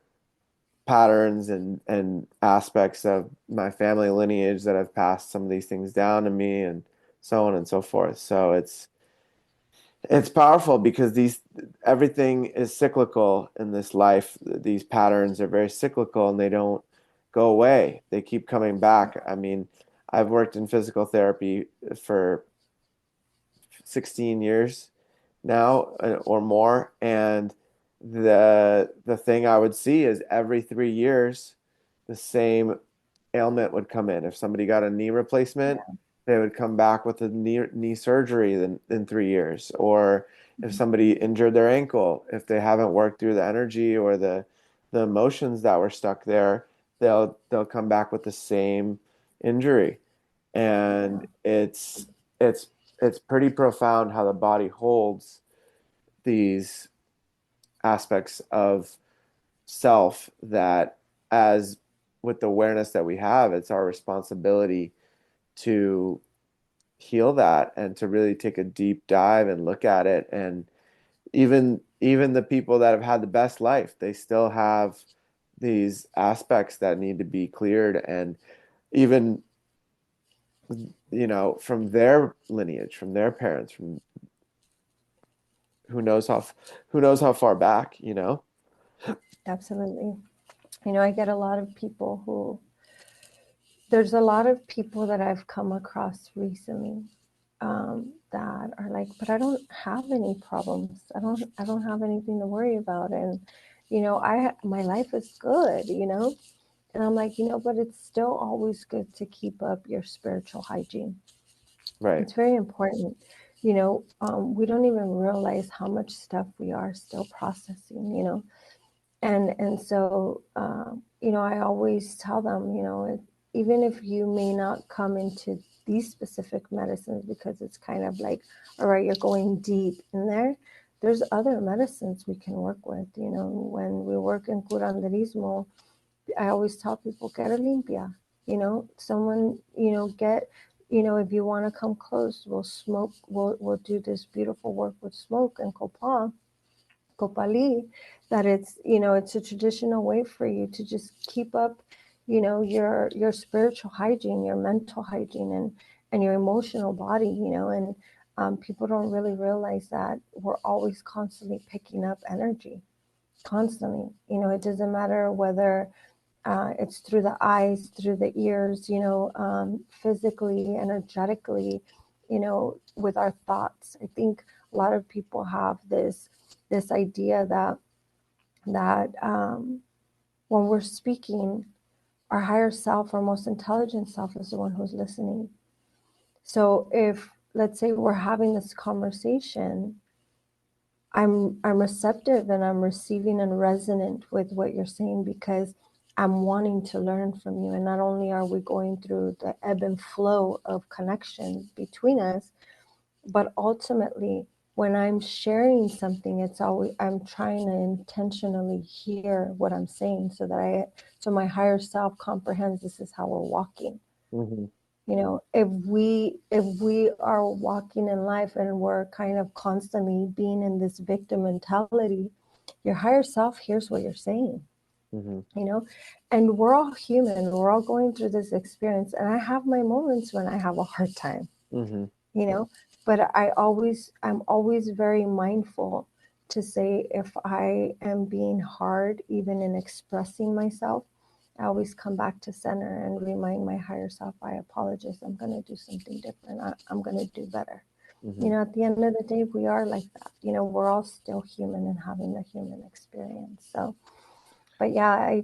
patterns and aspects of my family lineage that have passed some of these things down to me, and so on and so forth. So it's powerful, because everything is cyclical in this life. These patterns are very cyclical, and they don't go away. They keep coming back. I mean, I've worked in physical therapy for 16 years now, or more, and the thing I would see is every 3 years the same ailment would come in. If somebody got a knee replacement, they would come back with a knee surgery in 3 years. Or if somebody injured their ankle, if they haven't worked through the energy or the emotions that were stuck there, they'll come back with the same injury. And it's pretty profound how the body holds these aspects of self that, as with the awareness that we have, it's our responsibility to heal that and to really take a deep dive and look at it. And even the people that have had the best life, they still have these aspects that need to be cleared. And even, from their lineage, from their parents, from who knows how far back. Absolutely. I get a lot of people there's a lot of people that I've come across recently that are like, but I don't have any problems. I don't have anything to worry about. And, my life is good, and I'm like, but it's still always good to keep up your spiritual hygiene. Right. It's very important. We don't even realize how much stuff we are still processing, and so, I always tell them, even if you may not come into these specific medicines, because it's kind of like, all right, you're going deep in there. There's other medicines we can work with. When we work in curanderismo, I always tell people, get a limpia. Someone, get, if you want to come close, we'll smoke. We'll do this beautiful work with smoke and Kopali, that it's a traditional way for you to just keep up, your spiritual hygiene, your mental hygiene, and your emotional body, and people don't really realize that we're always constantly picking up energy, constantly. It doesn't matter whether it's through the eyes, through the ears, physically, energetically, with our thoughts. I think a lot of people have this idea that when we're speaking, our higher self, our most intelligent self, is the one who's listening. So if, let's say, we're having this conversation, I'm receptive and I'm receiving and resonant with what you're saying, because I'm wanting to learn from you. And not only are we going through the ebb and flow of connection between us, but ultimately, when I'm sharing something, it's always, I'm trying to intentionally hear what I'm saying, so my higher self comprehends this is how we're walking. Mm-hmm. If we are walking in life and we're kind of constantly being in this victim mentality, your higher self hears what you're saying. Mm-hmm. And we're all human. We're all going through this experience. And I have my moments when I have a hard time, Mm-hmm. but I'm always very mindful to say, if I am being hard, even in expressing myself, I always come back to center and remind my higher self, I apologize. I'm going to do something different. I'm going to do better. Mm-hmm. At the end of the day, we are like that. We're all still human and having the human experience. So, but yeah, I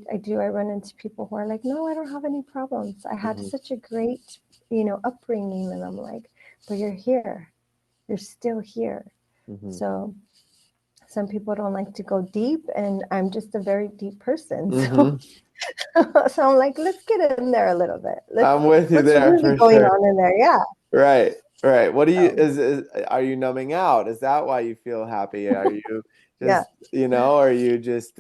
run into people who are like, no, I don't have any problems. I had Mm-hmm. such a great, upbringing. And I'm like, but you're here. You're still here. Mm-hmm. So some people don't like to go deep, and I'm just a very deep person. Mm-hmm. So I'm like, let's get in there a little bit. I'm with you What's there really for going sure. on in there? Yeah. Right, right. What do you So, are you numbing out? Is that why you feel happy? Are you yeah. just, are you just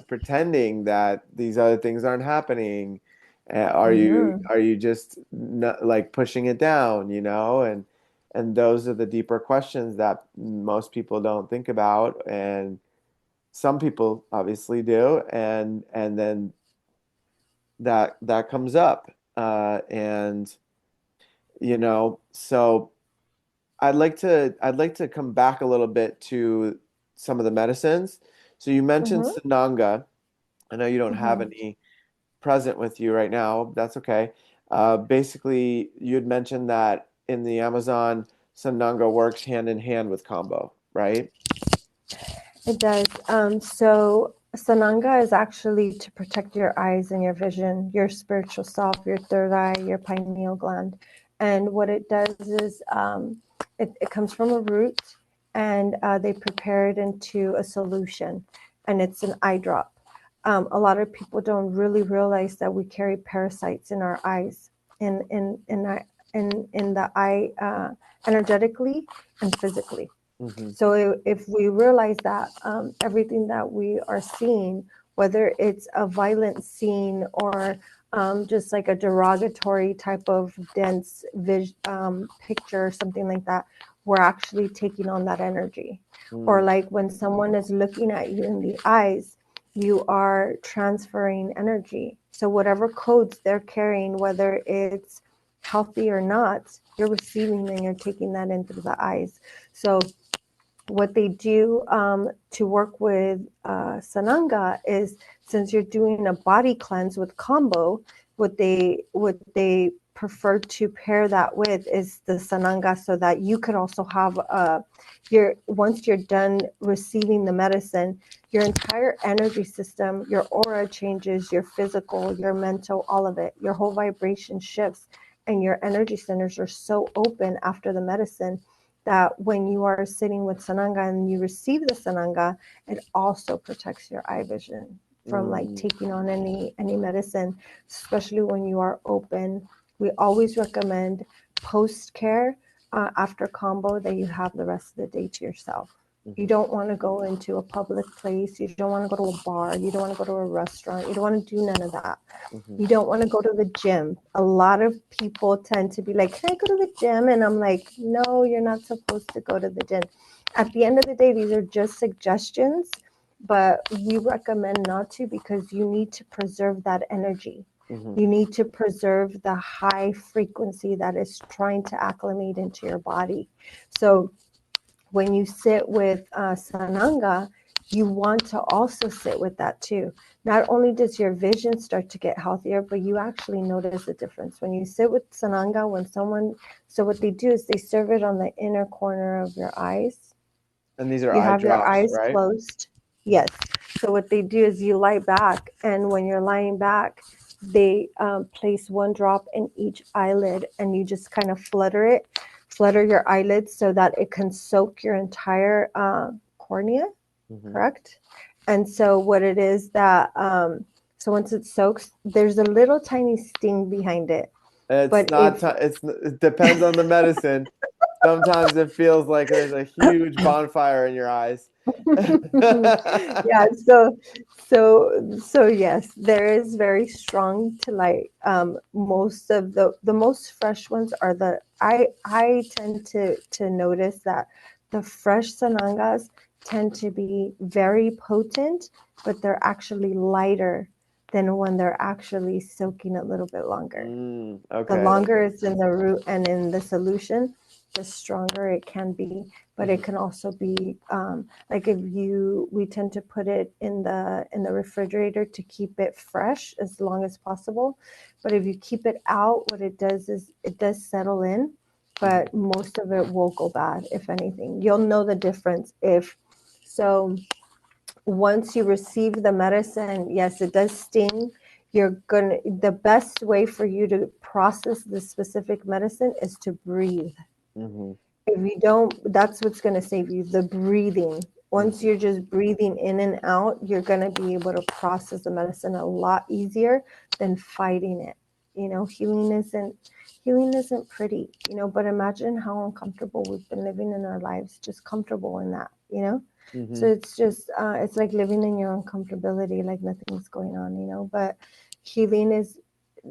pretending that these other things aren't happening? Are you Mm-hmm. are you just not, like, pushing it down, and those are the deeper questions that most people don't think about, and some people obviously do, and then that comes up, and so I'd like to come back a little bit to some of the medicines. So you mentioned Mm-hmm. Sananga. I know you don't have Mm-hmm. any present with you right now. That's okay. Basically, you had mentioned that in the Amazon, Sananga works hand in hand with Kambo, right? It does. So Sananga is actually to protect your eyes and your vision, your spiritual self, your third eye, your pineal gland. And what it does is, it comes from a root, and they prepare it into a solution, and it's an eye drop. A lot of people don't really realize that we carry parasites in our eyes, in the eye, energetically and physically. Mm-hmm. So if we realize that everything that we are seeing, whether it's a violent scene or just like a derogatory type of dense picture or something like that, we're actually taking on that energy. Or Mm. like when someone is looking at you in the eyes, you are transferring energy. So whatever codes they're carrying, whether it's healthy or not, you're receiving and you're taking that in through the eyes. So what they do to work with Sananga is, since you're doing a body cleanse with Kambo, what they prefer to pair that with is the Sananga, so that you could also have your, once you're done receiving the medicine, your entire energy system, your aura changes, your physical, your mental, all of it, your whole vibration shifts, and your energy centers are so open after the medicine that when you are sitting with Sananga and you receive the Sananga, it also protects your eye vision from like Mm. taking on any medicine, especially when you are open. We always recommend post care after Kambo that you have the rest of the day to yourself. You Mm-hmm. don't want to go into a public place. You don't want to go to a bar. You don't want to go to a restaurant. You don't want to do none of that. Mm-hmm. You don't want to go to the gym. A lot of people tend to be like, can I go to the gym? And I'm like, no, you're not supposed to go to the gym. At the end of the day, these are just suggestions, but we recommend not to, because you need to preserve that energy. Mm-hmm. You need to preserve the high frequency that is trying to acclimate into your body. So when you sit with Sananga, you want to also sit with that too. Not only does your vision start to get healthier, but you actually notice a difference. When you sit with Sananga, so what they do is they serve it on the inner corner of your eyes. And these are You eye have your drops, eyes right? closed. Yes. So what they do is you lie back, and when you're lying back, they place one drop in each eyelid, and you just kind of flutter your eyelids so that it can soak your entire cornea, Mm-hmm. correct? And so what it is that so once it soaks, there's a little tiny sting behind it. It's But not. if It depends on the medicine. Sometimes it feels like there's a huge bonfire in your eyes. yeah, so yes, there is very strong to like most of the most fresh ones are the I tend to notice that the fresh sanangas tend to be very potent, but they're actually lighter than when they're actually soaking a little bit longer. The Okay. longer it's in the root and in the solution, the stronger it can be. But it Mhm. can also be like if we tend to put it in the refrigerator to keep it fresh as long as possible. But if you keep it out, what it does is it does settle in, but most of it will go bad. If anything, you'll know the difference if so. Once you receive the medicine, yes, it does sting. The best way for you to process the specific medicine is to breathe. Mhm. If you don't, that's what's going to save you, the breathing. Once Mhm. you're just breathing in and out, you're going to be able to process the medicine a lot easier than fighting it. Healing isn't pretty, but imagine how uncomfortable we've been living in our lives, just comfortable in that. So Mhm. it's just it's like living in your uncomfortability, like nothing's going on. But healing is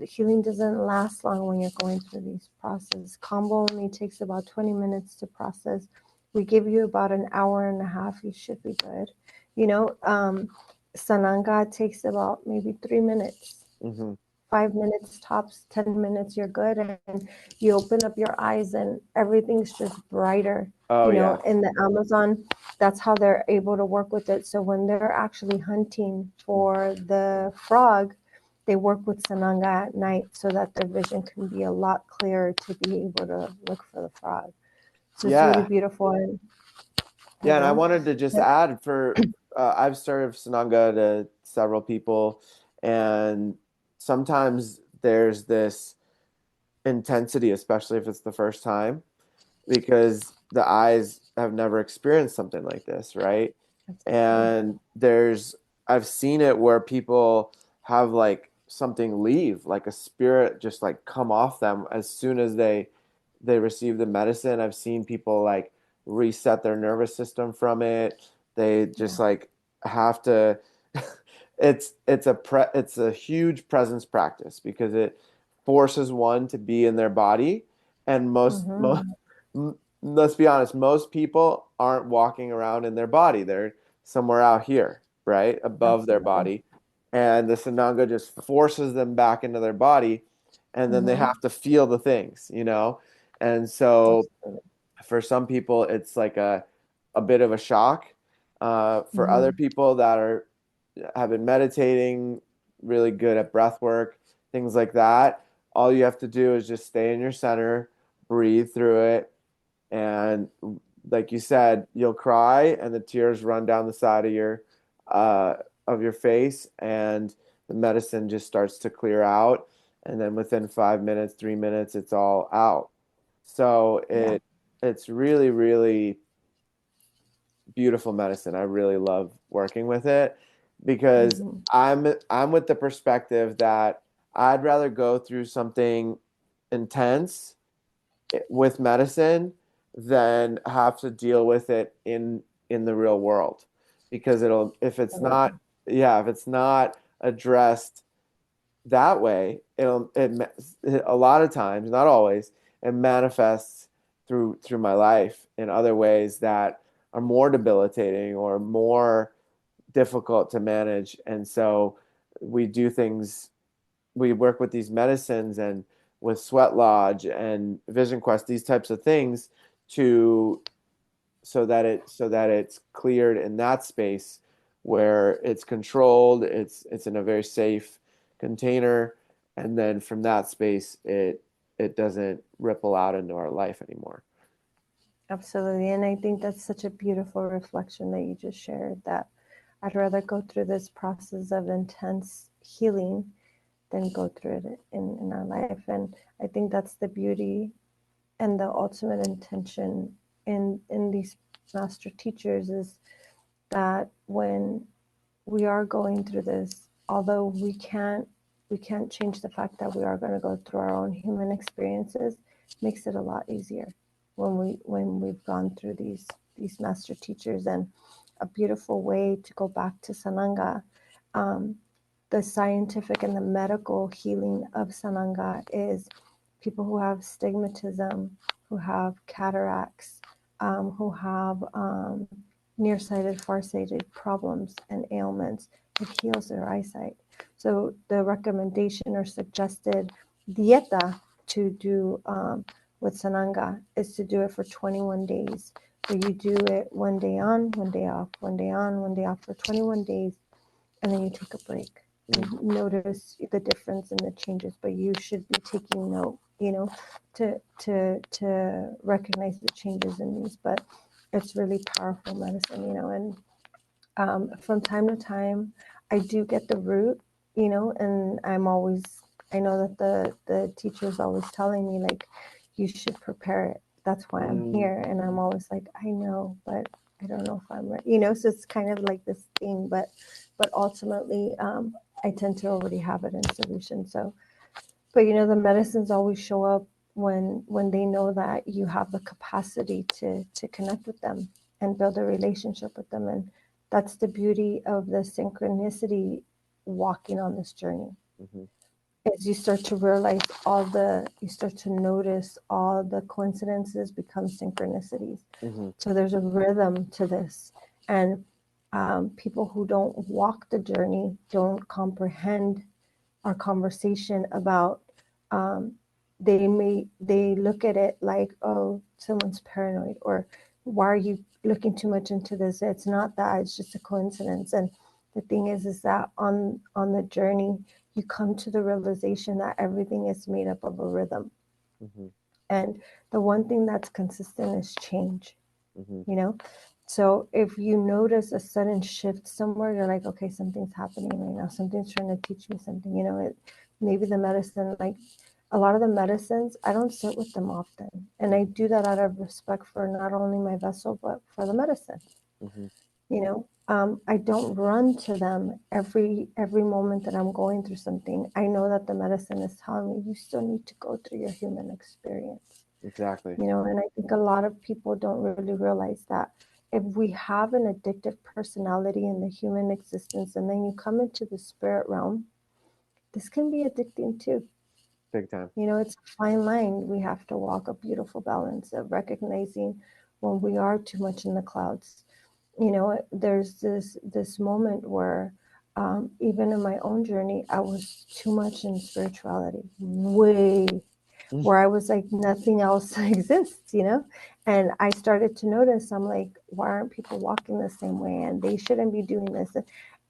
healing doesn't last long when you're going through these processes. Combo only takes about 20 minutes to process. We give you about an hour and a half. You should be good. You know, um, Sananga takes about maybe 3 minutes, Mhm. 5 minutes tops, 10 minutes. You're good, and you open up your eyes, and everything's just brighter. Oh yeah. In the Amazon, that's how they're able to work with it. So when they're actually hunting for the frog, they work with Sananga at night so that their vision can be a lot clearer to be able to look for the frog. So it's really Yeah. beautiful. And Yeah, and I hello. wanted to just Yep. add for I've served Sananga to several people, and sometimes there's this intensity, especially if it's the first time, because the eyes have never experienced something like this, right? Absolutely. And I've seen it where people have like something leave, like a spirit just like come off them as soon as they receive the medicine. I've seen people like reset their nervous system from it. They just Yeah. like have to it's a huge presence practice because it forces one to be in their body, and Mm-hmm. let's be honest, most people aren't walking around in their body. They're somewhere out here, right? Above their Absolutely. body. And the Sananga just forces them back into their body, and then they Mm-hmm. have to feel the things, you know? And so Absolutely. for some people, it's like a bit of a shock. For other Mm-hmm. people that have been meditating, really good at breath work, things like that, all you have to do is just stay in your center, breathe through it, and like you said, you'll cry and the tears run down the side uh, of your face, and the medicine just starts to clear out, and then within 5 minutes, 3 minutes, it's all out. So Yeah. it's really, really beautiful medicine. I really love working with it because Mm-hmm. I'm with the perspective that I'd rather go through something intense with medicine than have to deal with it in the real world, because it'll if it's not, Absolutely. yeah, if it's not addressed that way, a lot of times, not always, it manifests through my life in other ways that are more debilitating or more difficult to manage. And so we do things, we work with these medicines and with Sweat Lodge and Vision Quest, these types of things, to so that it's cleared in that space where it's controlled, it's in a very safe container, and then from that space it doesn't ripple out into our life anymore. Absolutely. And I think that's such a beautiful reflection that you just shared, that I'd rather go through this process of intense healing than go through it in our life. And I think that's the beauty and the ultimate intention in these master teachers, is that when we are going through this, although we can't change the fact that we are going to go through our own human experiences, makes it a lot easier when we've gone through these master teachers. And a beautiful way to go back to Sananga, um, the scientific and the medical healing of Sananga is people who have stigmatism, who have cataracts, who have nearsighted, farsighted problems and ailments. It heals their eyesight. So the recommendation or suggested dieta to do with Sananga is to do it for 21 days. So you do it one day on, one day off, one day on, one day off for 21 days, and then you take a break. Mm, And notice the difference in the changes, but you should be taking note, to recognize the changes in these. But it's really powerful medicine, and from time to time, I do get the root, and I know that the teacher is always telling me, like, you should prepare it. That's why I'm mm, here. And I'm always like, I know, but I don't know if I'm ready, so it's kind of like this thing, but ultimately, I tend to already have it in solution. So, but the medicines always show up when they know that you have the capacity to connect with them and build a relationship with them. And that's the beauty of the synchronicity, walking on this journey, mhm, is you start to notice all the coincidences become synchronicities. mhm, So there's a rhythm to this. And people who don't walk the journey don't comprehend our conversation about, um, they look at it like, oh, someone's paranoid, or why are you looking too much into this? It's not that, it's just a coincidence. And the thing is that on the journey, you come to the realization that everything is made up of a rhythm. mhm, And the one thing that's consistent is change, mhm, you know? So if you notice a sudden shift somewhere, you're like, okay, something's happening right now. Something's trying to teach me something, maybe the medicine, like a lot of the medicines, I don't sit with them often. And I do that out of respect for not only my vessel, but for the medicine. mhm, I don't run to them every moment that I'm going through something. I know that the medicine is telling me, you still need to go through your human experience. Exactly. And I think a lot of people don't really realize that if we have an addictive personality in the human existence and then you come into the spirit realm, this can be addicting too. Big time. It's a fine line. We have to walk a beautiful balance of recognizing when we are too much in the clouds. There's this moment where even in my own journey, I was too much in spirituality, way where I was like, nothing else exists. And I started to notice, I'm like, why aren't people walking the same way? And they shouldn't be doing this.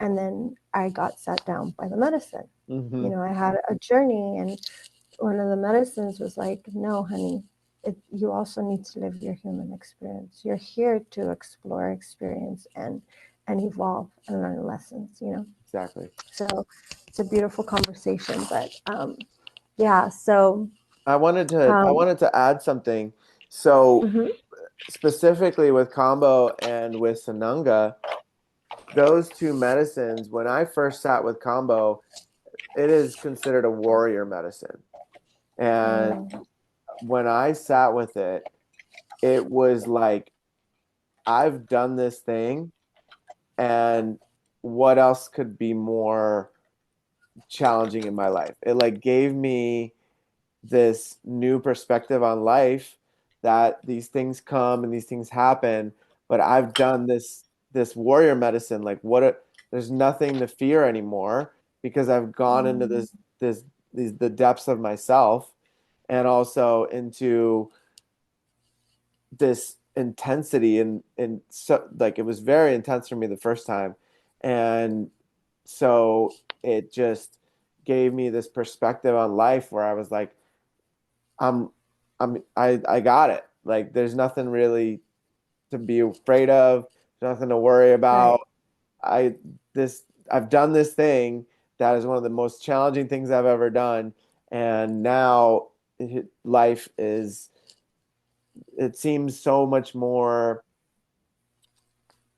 And then I got sat down by the medicine. Mm-hmm. I had a journey, and one of the medicines was like, no, honey, you also need to live your human experience. You're here to explore, experience, and evolve and learn lessons. Exactly. So it's a beautiful conversation. But yeah, so I wanted um, to add something. So mhm, specifically with Kambo and with Sananga, those two medicines, when I first sat with Kambo, it is considered a warrior medicine. And mm, when I sat with it, it was like, I've done this thing, and what else could be more challenging in my life? It like gave me this new perspective on life, that these things come and these things happen, but I've done this warrior medicine, like there's nothing to fear anymore, because I've gone into mm, the depths of myself, and also into this intensity, and so like it was very intense for me the first time, and so it just gave me this perspective on life where I was like, I'm I got it. Like there's nothing really to be afraid of. There's nothing to worry right. about. I this I've done this thing that is one of the most challenging things I've ever done, and now life is, it seems so much more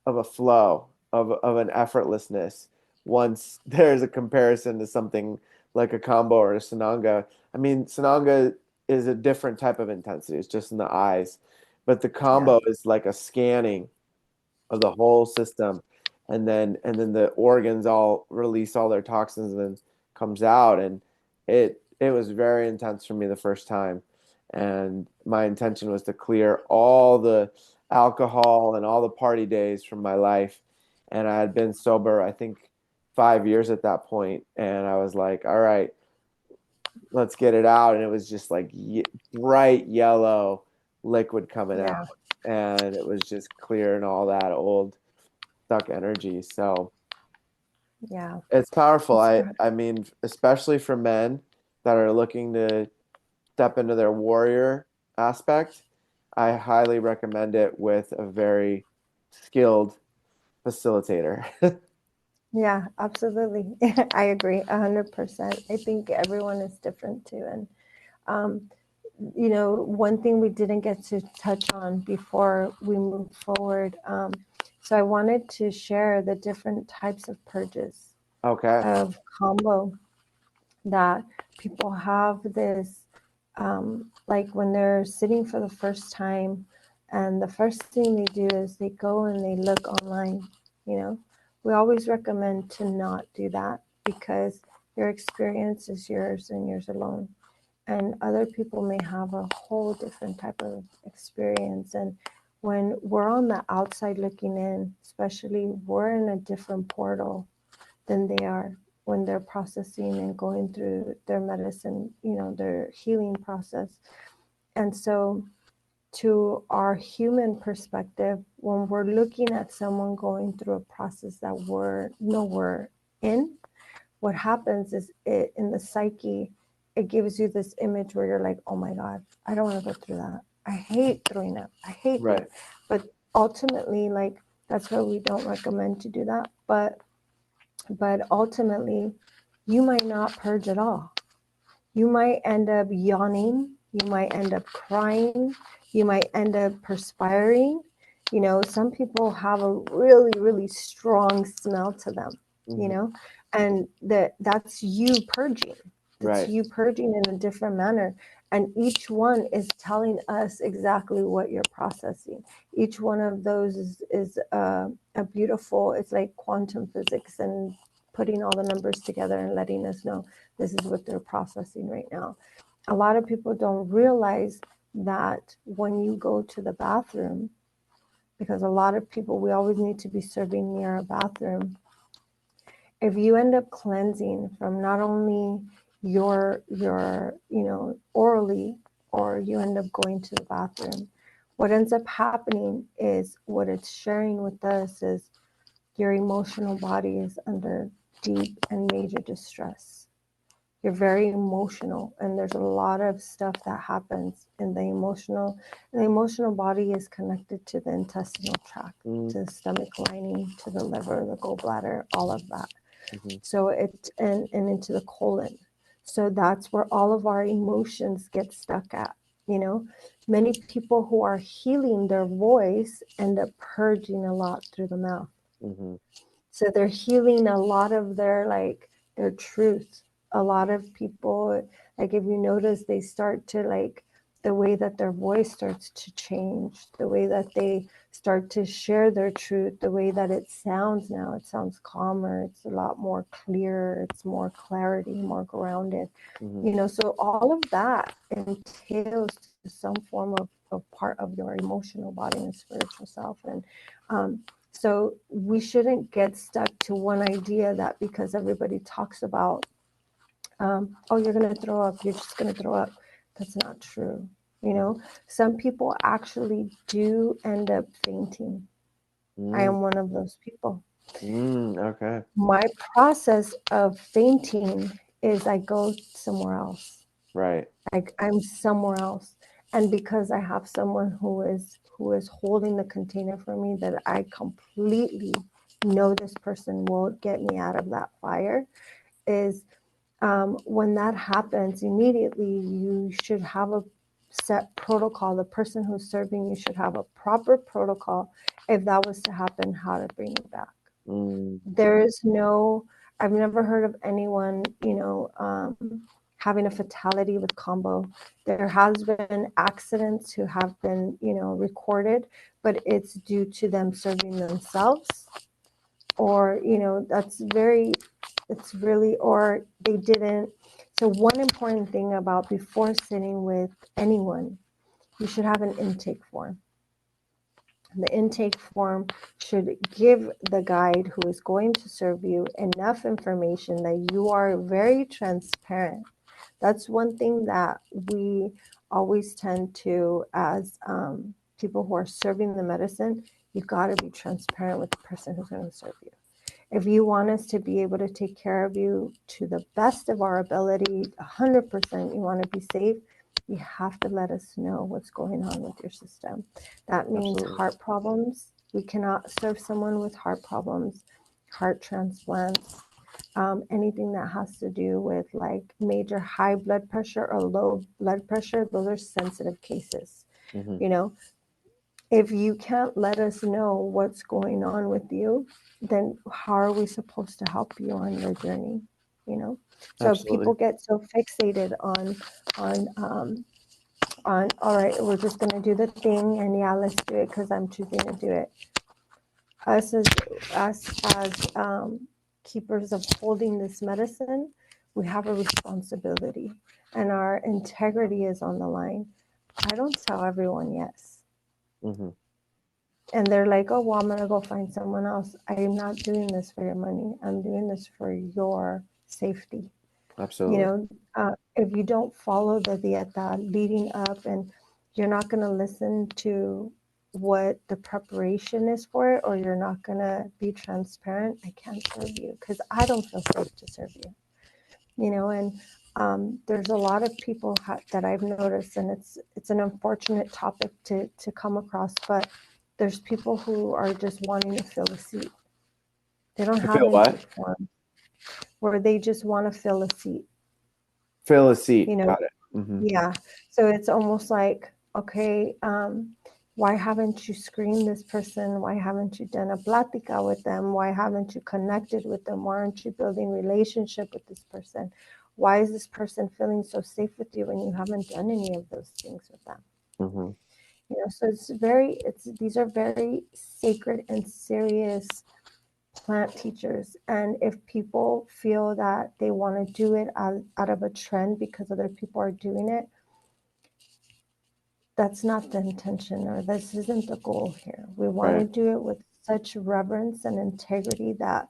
of a flow, of an effortlessness, once there's a comparison to something like a Kambo or a Sananga. I mean, Sananga is a different type of intensity. It's just in the eyes. But the Yeah. Kambo is like a scanning of the whole system. And then the organs all release all their toxins, and then comes out. And it was very intense for me the first time. And my intention was to clear all the alcohol and all the party days from my life. And I had been sober, I think, 5 years at that point. And I was like, all right, let's get it out. And it was just like bright yellow liquid coming out. Yeah. And it was just clearing all that old stuck energy. So Yeah. it's powerful. It's I mean, especially for men that are looking to step into their warrior aspect, I highly recommend it with a very skilled facilitator. Yeah, absolutely. I agree 100%. I think everyone is different too. And, um, one thing we didn't get to touch on before we move forward. So I wanted to share the different types of purges Okay. of combo that people have this, like when they're sitting for the first time, and the first thing they do is they go and they look online. you know we always recommend to not do that, because your experience is yours and yours alone, and other people may have a whole different type of experience. And when we're on the outside looking in, especially, we're in a different portal than they are when they're processing and going through their medicine, their healing process. And so, to our human perspective, when we're looking at someone going through a process that we're nowhere in, what happens is, in the psyche, it gives you this image where you're like, oh my God, I don't want to go through that. I hate throwing up. I hate Right. this. But ultimately, like, that's why we don't recommend to do that. But ultimately, you might not purge at all. You might end up yawning. You might end up crying. You might end up perspiring. Some people have a really, really strong smell to them, you Hmm. know, and that's you purging. That's Right. you purging in a different manner. And each one is telling us exactly what you're processing. Each one of those is a beautiful, it's like quantum physics and putting all the numbers together and letting us know this is what they're processing right now. A lot of people don't realize that when you go to the bathroom, because a lot of people, we always need to be serving near a bathroom. If you end up cleansing from not only your orally, or you end up going to the bathroom, what ends up happening is what it's sharing with us is your emotional body is under deep and major distress. You're very emotional, and there's a lot of stuff that happens in the emotional. The emotional body is connected to the intestinal tract, to the stomach lining, to the liver, the gallbladder, all of that. So and into the colon. So that's where all of our emotions get stuck at. Many people who are healing their voice end up purging a lot through the mouth. So they're healing a lot of their truth. A lot of people, like if you notice, they start to the way that their voice starts to change, the way that they start to share their truth, the way that it sounds now. It sounds calmer. It's a lot more clear. It's more clarity, more grounded. So all of that entails some form of part of your emotional body and spiritual self. And so we shouldn't get stuck to one idea that because everybody talks about, oh, you're going to throw up, you're just going to throw up. That's not true. Some people actually do end up fainting. I am one of those people. Okay. My process of fainting is I go somewhere else. Right. I'm somewhere else. And because I have someone who is holding the container for me, that I completely know this person will get me out of that fire, is when that happens, immediately you should have a set protocol. The person who's serving you should have a proper protocol if that was to happen, how to bring it back. There is I've never heard of anyone, having a fatality with Kambo. There has been accidents who have been, recorded, but it's due to them serving themselves, or, it's really, or they didn't. So one important thing about before sitting with anyone, you should have an intake form. The intake form should give the guide who is going to serve you enough information that you are very transparent. That's one thing that we always tend to, as people who are serving the medicine, you got to be transparent with the person who's going to serve you. If you want us to be able to take care of you to the best of our ability, 100%, you want to be safe, you have to let us know what's going on with your system. That means Absolutely. Heart problems. We cannot serve someone with heart problems, heart transplants, anything that has to do with major high blood pressure or low blood pressure. Those are sensitive cases. If you can't let us know what's going on with you, then how are we supposed to help you on your journey? So Absolutely. people get so fixated on all right, we're just going to do the thing, and yeah, let's do it because I'm choosing to do it. Us as keepers of holding this medicine, we have a responsibility, and our integrity is on the line. I don't tell everyone yes. And they're like, oh, well, I'm going to go find someone else. I'm not doing this for your money. I'm doing this for your safety. Absolutely. If you don't follow the dieta leading up, and you're not going to listen to what the preparation is for it, or you're not going to be transparent, I can't serve you because I don't feel safe to serve you. And there's a lot of people that I've noticed, and it's an unfortunate topic to come across, but there's people who are just wanting to fill a seat. They don't have intake forms, where they just want to fill a seat. Fill a seat. Got it. Yeah. So it's almost like, okay, why haven't you screened this person? Why haven't you done a plática with them? Why haven't you connected with them? Why aren't you building relationship with this person? why is this person feeling so safe with you when you haven't done any of those things with them? Mm-hmm. You know, so these are very sacred and serious plant teachers. And if people feel that they want to do it out of a trend because other people are doing it, that's not the intention, or this isn't the goal here. We want to Right. do it with such reverence and integrity that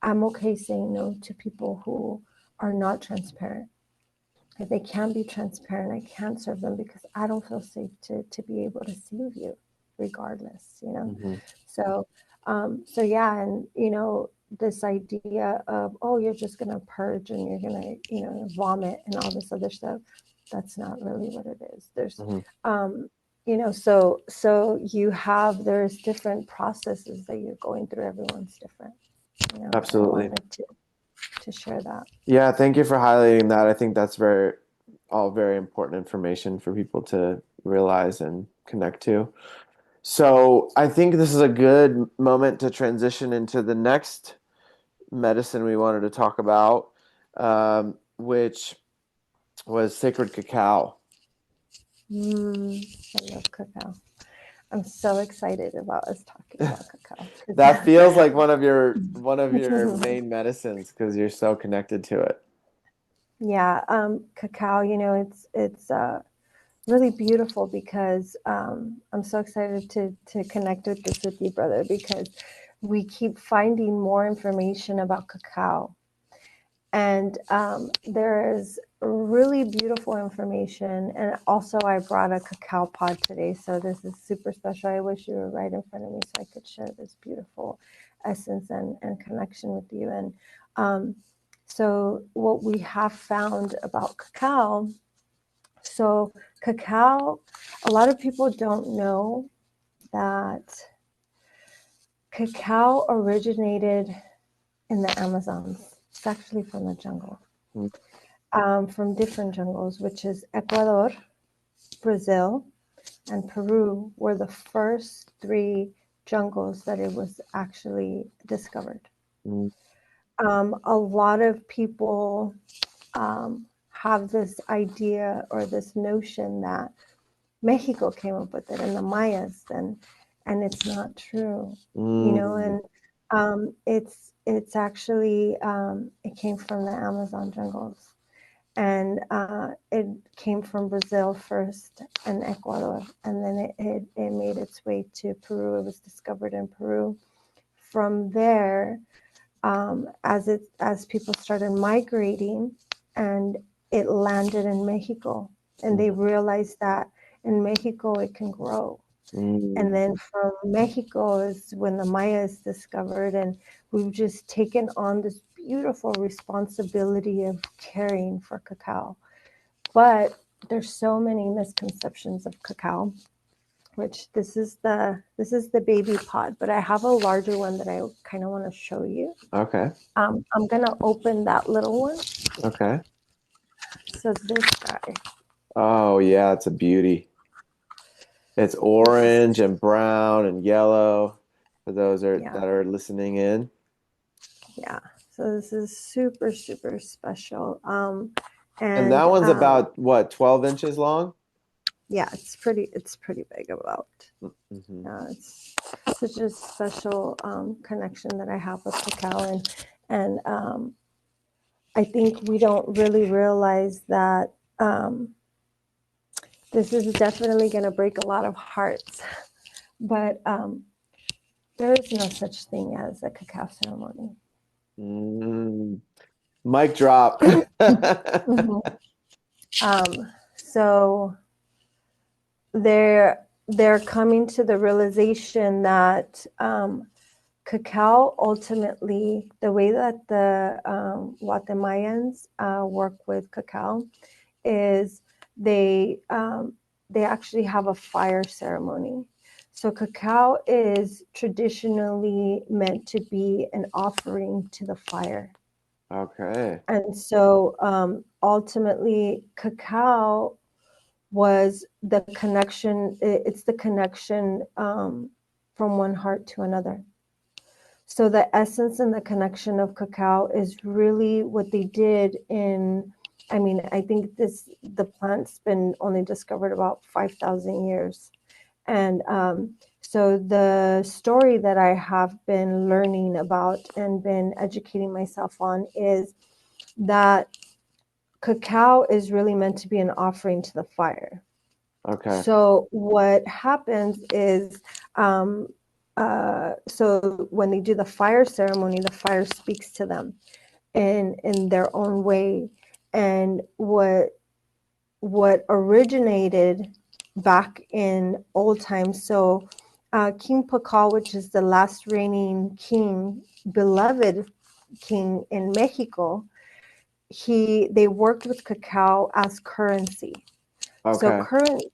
I'm okay saying no to people who are not transparent. If they can't be transparent, I can't serve them because I don't feel safe to be able to save you regardless, you know? Mm-hmm. So, so yeah, and you know, this idea of, oh, you're just gonna purge and you're gonna, you know, vomit and all this other stuff, that's not really what it is. There's, Mm-hmm. you know, there's different processes that you're going through. Everyone's different, you know. I Absolutely. wanted to share that. Yeah, thank you for highlighting that. I think that's all very important information for people to realize and connect to. So I think this is a good moment to transition into the next medicine we wanted to talk about, which was sacred cacao. I love cacao. I'm so excited about us talking about cacao. That feels like one of your main medicines because you're so connected to it. Yeah, cacao. You know, it's really beautiful because I'm so excited to connect with this with you, brother, because we keep finding more information about cacao. And there is really beautiful information. And also, I brought a cacao pod today. So this is super special. I wish you were right in front of me so I could share this beautiful essence and connection with you. And so, what we have found about cacao, so cacao, a lot of people don't know that cacao originated in the Amazons. It's actually from the jungle. From different jungles, which is Ecuador, Brazil, and Peru were the first three jungles that it was actually discovered. Mm. A lot of people have this idea or this notion that Mexico came up with it and the Mayas, and it's not true, you know. And it's actually it came from the Amazon jungles. And it came from Brazil first and Ecuador, and then it made its way to Peru. It was discovered in Peru. From there, as people started migrating, and it landed in Mexico, and they realized that in Mexico it can grow. And then from Mexico is when the Mayas discovered, and we've just taken on this beautiful responsibility of caring for cacao. But there's so many misconceptions of cacao, which this is the baby pod, but I have a larger one that I kind of want to show you. Okay. I'm gonna open that little one. Okay. So this guy. Oh yeah, it's a beauty. It's orange and brown and yellow for those that are listening in. Yeah. So this is super, super special. And that one's about what, 12 inches long? Yeah, it's pretty big about. Mm-hmm. It's such a special connection that I have with cacao, and I think we don't really realize that this is definitely going to break a lot of hearts, but there is no such thing as a cacao ceremony. Mic drop. Mm-hmm. So they're coming to the realization that cacao ultimately, the way that the Guatemalans work with cacao is they actually have a fire ceremony. So cacao is traditionally meant to be an offering to the fire. Okay. And so ultimately, cacao was the connection. It's the connection from one heart to another. So the essence and the connection of cacao is really what they did in, I mean, I think the plant's been only discovered about 5,000 years. And so the story that I have been learning about and been educating myself on is that cacao is really meant to be an offering to the fire. Okay. So what happens is, so when they do the fire ceremony, the fire speaks to them in their own way. And what originated back in old times, so King Pakal, which is the last reigning king, beloved king in Mexico, they worked with cacao as currency. So Okay.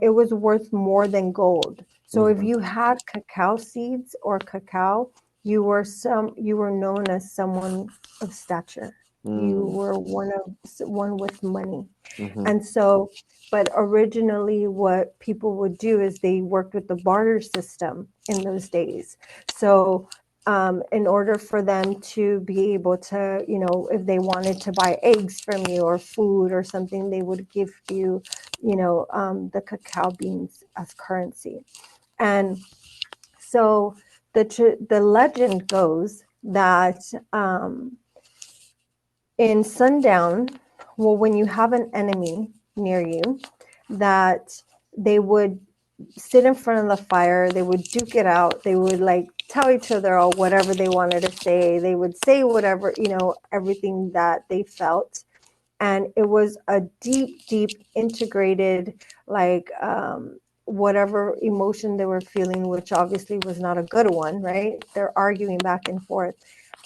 it was worth more than gold. So if Mhm. you had cacao seeds or cacao, you were known as someone of stature. You Mm. were one with money. Mhm. And so, but originally what people would do is they worked with the barter system in those days. So in order for them to be able to, if they wanted to buy eggs from you or food or something, they would give you, the cacao beans as currency. And so the legend goes that in sundown, well, when you have an enemy near you, that they would sit in front of the fire, they would duke it out, they would like tell each other all whatever they wanted to say, they would say whatever, everything that they felt. And it was a deep integrated, like whatever emotion they were feeling, which obviously was not a good one, right? They're arguing back and forth.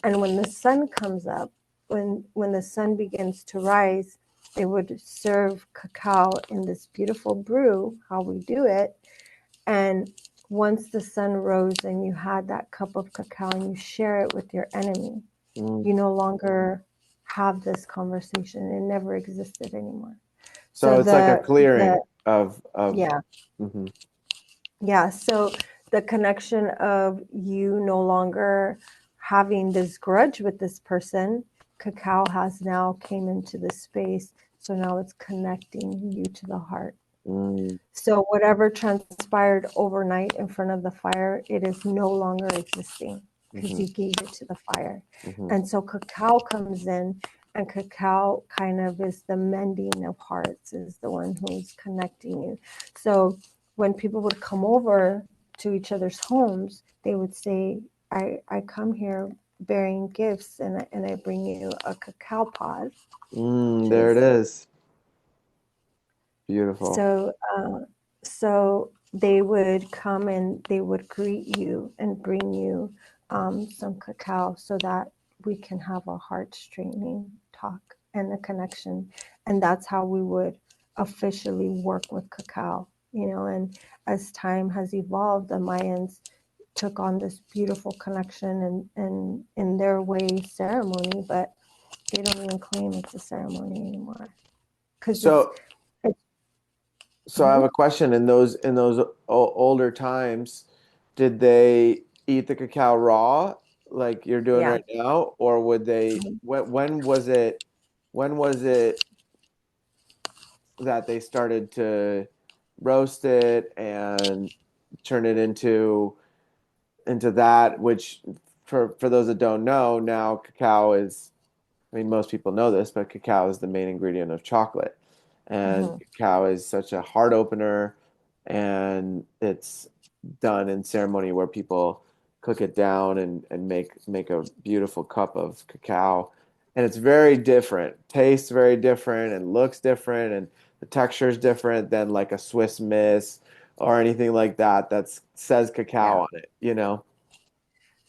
And when the sun comes up, when the sun begins to rise, they would serve cacao in this beautiful brew, how we do it. And once the sun rose and you had that cup of cacao and you share it with your enemy, Mm. you no longer have this conversation. It never existed anymore. So So it's like a clearing of yeah, mhm. yeah. So the connection of you no longer having this grudge with this person, cacao has now came into the space. So now it's connecting you to the heart. Mm. So whatever transpired overnight in front of the fire, it is no longer existing because Mhm. you gave it to the fire. Mhm. And so cacao comes in, and cacao kind of is the mending of hearts, is the one who's connecting you. So when people would come over to each other's homes, they would say, I come here bearing gifts, and I bring you a cacao pod, which There it is is. Beautiful. so, so they would come and they would greet you and bring you some cacao so that we can have a heart-straining talk and a connection. And that's how we would officially work with cacao, and as time has evolved, the Mayans took on this beautiful connection and in their way ceremony, but they don't even claim it's a ceremony anymore because So it's so I have a question. In those older times, did they eat the cacao raw like you're doing yeah. right now, or would they? When was it? When was it that they started to roast it and turn it into that? Which for those that don't know, now cacao is. I mean, most people know this, but cacao is the main ingredient of chocolate. And Mhm. cacao is such a heart opener, and it's done in ceremony where people cook it down and make a beautiful cup of cacao. And it's very different, tastes very different, and looks different, and the texture is different than like a Swiss Miss or anything like that that says cacao Yeah. on it.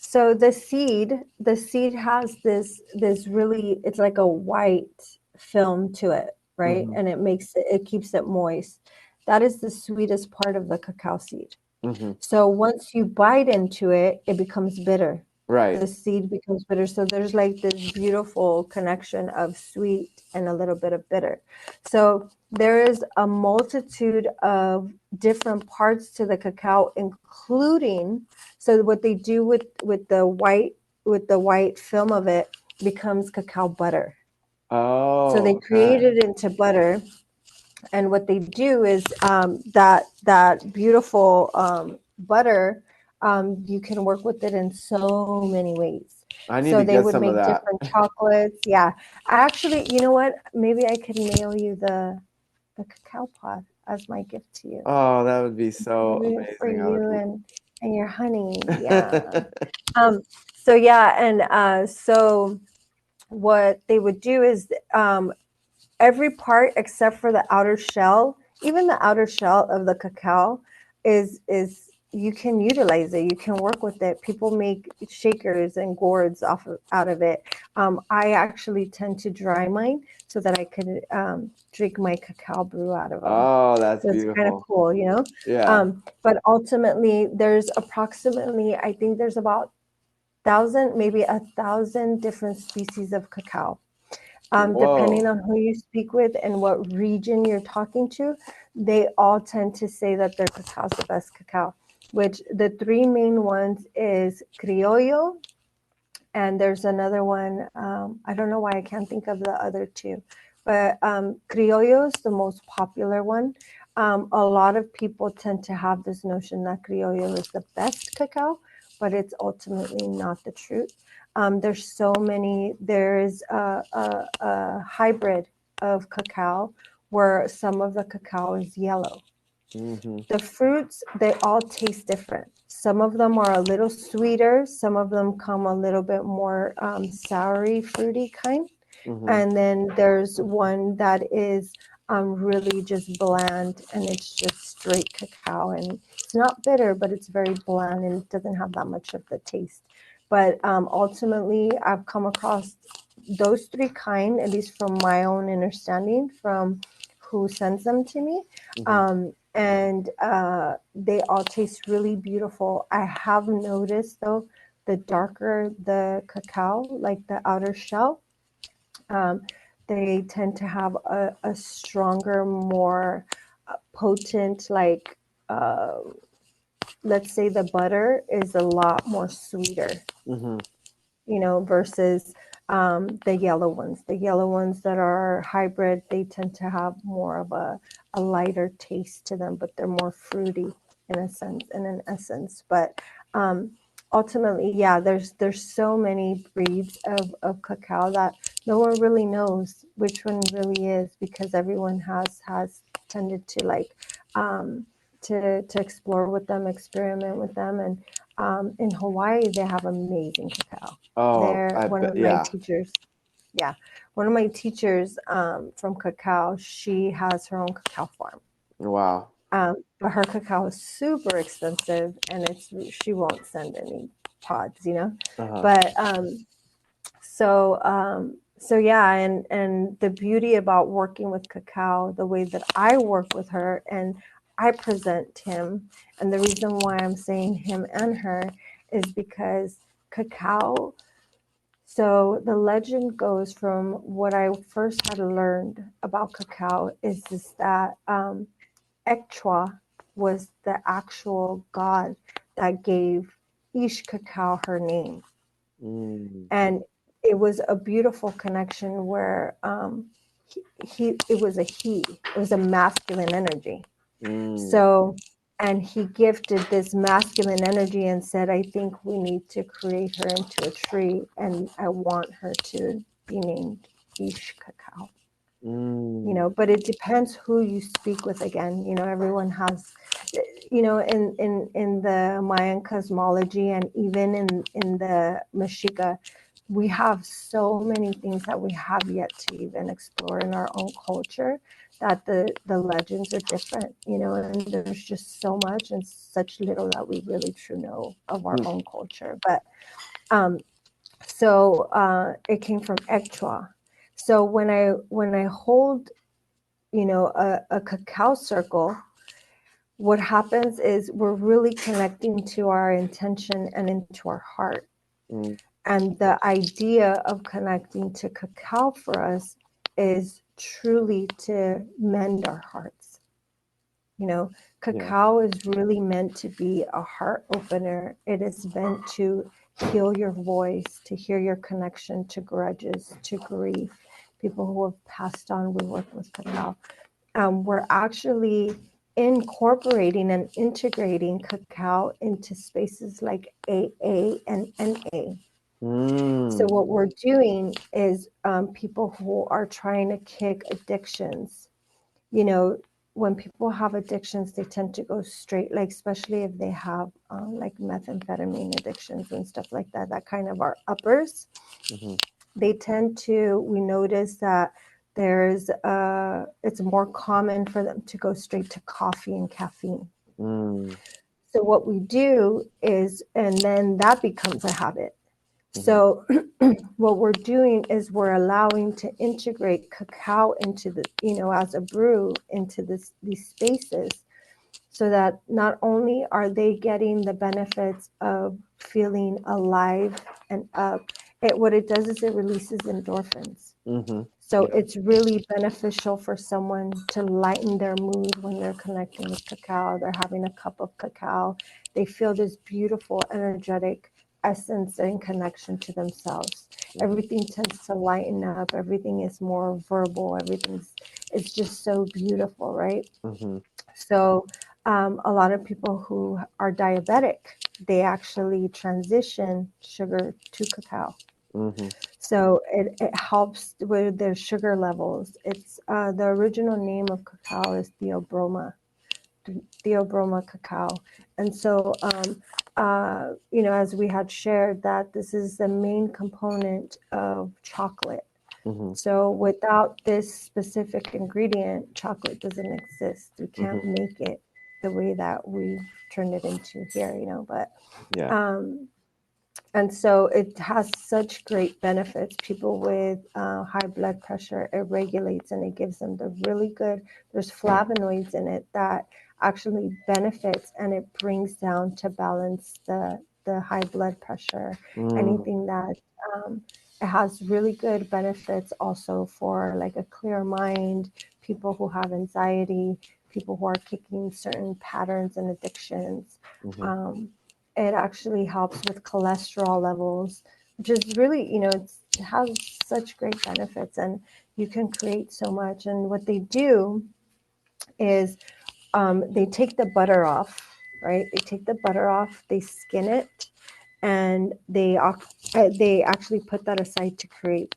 So the seed has this really, it's like a white film to it, right? Hmm. And it keeps it moist. That is the sweetest part of the cacao seed. Hmm. So once you bite into it, it becomes bitter. Right. the seed becomes bitter. So there's like this beautiful connection of sweet and a little bit of bitter. So there is a multitude of different parts to the cacao, including, so what they do with the white film of it becomes cacao butter. So Oh, they create okay. it into butter, and what they do is that beautiful butter, you can work with it in so many ways. I need So to they get would some of make that. different chocolates. Yeah, actually, you know what? Maybe I could mail you the cacao pod as my gift to you. Oh, that would be so Maybe for amazing. I would you love. and your honey. Yeah. Um. So yeah, and so what they would do is every part except for the outer shell, even the outer shell of the cacao is you can utilize it, you can work with it. People make shakers and gourds out of it. I actually tend to dry mine so that I could drink my cacao brew out of them. Oh, that's So it's kind of beautiful. cool, you know. Yeah. But ultimately there's approximately, I think there's about 1,000, maybe 1,000 different species of cacao. Depending Whoa. on who you speak with and what region you're talking to, they all tend to say that their cacao is the best cacao, which the three main ones is Criollo, and there's another one. I don't know why I can't think of the other two, but Criollo is the most popular one. A lot of people tend to have this notion that Criollo is the best cacao, but it's ultimately not the truth. There's so many. There is a hybrid of cacao where some of the cacao is yellow. Hmm. The fruits, they all taste different. Some of them are a little sweeter. Some of them come a little bit more soury, fruity kind. Hmm. And then there's one that is really just bland, and it's just straight cacao. And it's not bitter, but it's very bland and it doesn't have that much of the taste. But ultimately, I've come across those three kind, at least from my own understanding, from who sends them to me. Hmm. And they all taste really beautiful. I have noticed, though, the darker the cacao, like the outer shell, um, they tend to have a stronger, more potent, like, uh, let's say the butter is a lot more sweeter, Hmm. versus the yellow ones. The yellow ones that are hybrid, they tend to have more of a lighter taste to them, but they're more fruity in a sense, in an essence. But um, ultimately, yeah, there's so many breeds of cacao that no one really knows which one really is, because everyone has tended to like to explore with them, experiment with them, and in Hawaii they have amazing cacao. Oh, They're I one bet. of my Yeah. teachers. Yeah, one of my teachers from cacao. She has her own cacao farm. Wow. But her cacao is super expensive, and she won't send any pods, Uh-huh. But so yeah, and the beauty about working with cacao, the way that I work with her and I present him, and the reason why I'm saying him and her is because cacao. So the legend goes, from what I first had learned about cacao, is that Ekchwa was the actual god that gave each cacao her name. Mm. And it was a beautiful connection where it was a masculine energy. Mm. So, and he gifted this masculine energy and said, I think we need to create her into a tree, and I want her to be named Ish Cacao. Mm. But it depends who you speak with. Again, everyone has, in the Mayan cosmology, and even in the Mexica, we have so many things that we have yet to even explore in our own culture, that the legends are different, and there's just so much and such little that we really truly know of our Mm. own culture. But so it came from Ekchwa. So when I hold, a cacao circle, what happens is we're really connecting to our intention and into our heart. Mm. And the idea of connecting to cacao for us is truly to mend our hearts. You know, cacao is really meant to be a heart opener. It is meant to heal your voice, to heal your connection to grudges, to grief. People who have passed on, we work with cacao. We're actually incorporating and integrating cacao into spaces like AA and NA. So Mm. what we're doing is people who are trying to kick addictions, you know, when people have addictions, they tend to go straight, like especially if they have like methamphetamine addictions and stuff like that, that kind of are uppers. Mm-hmm. They tend to, we notice that it's more common for them to go straight to coffee and caffeine. Mm. So what we do is, and then that becomes a habit. Mm-hmm. So what we're doing is we're allowing to integrate cacao into the, you know, as a brew into these spaces, so that not only are they getting the benefits of feeling alive and up, what it does is it releases endorphins. Mm-hmm. So it's really beneficial for someone to lighten their mood when they're connecting with cacao. They're having a cup of cacao. They feel this beautiful, energetic essence and connection to themselves. Everything tends to lighten up. Everything is more verbal. It's just so beautiful, right? Mm-hmm. So a lot of people who are diabetic, they actually transition sugar to cacao. Mm-hmm. So it helps with their sugar levels. It's the original name of cacao is Theobroma cacao. And so, you know, as we had shared, that this is the main component of chocolate. Mm-hmm. So without this specific ingredient, chocolate doesn't exist. We can't Mm-hmm. make it the way that we've turned it into here, you know, but Yeah. and so it has such great benefits. People with high blood pressure, it regulates and it gives them the really good, there's flavonoids in it that actually benefits, and it brings down to balance the high blood pressure. Mm. Anything that it has really good benefits also for like a clear mind, people who have anxiety, people who are kicking certain patterns and addictions. Mm-hmm. It actually helps with cholesterol levels, which is really, you know, it has such great benefits, and you can create so much. And what they do is they take the butter off, right? They take the butter off, they skin it, and they actually put that aside to create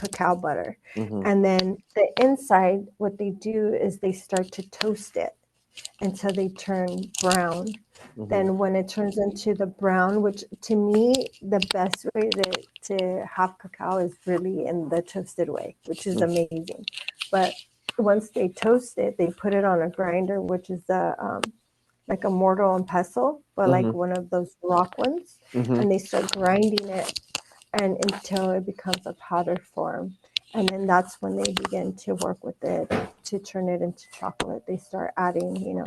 cacao butter. Mm-hmm. And then the inside, what they do is they start to toast it until they turn brown. Mm-hmm. Then when it turns into the brown, which to me, the best way to have cacao is really in the toasted way, which is amazing. But once they toast it, they put it on a grinder, which is like a mortar and pestle, but like Mm-hmm. one of those rock ones, Mm-hmm. and they start grinding it and until it becomes a powder form. And then that's when they begin to work with it to turn it into chocolate. They start adding, you know,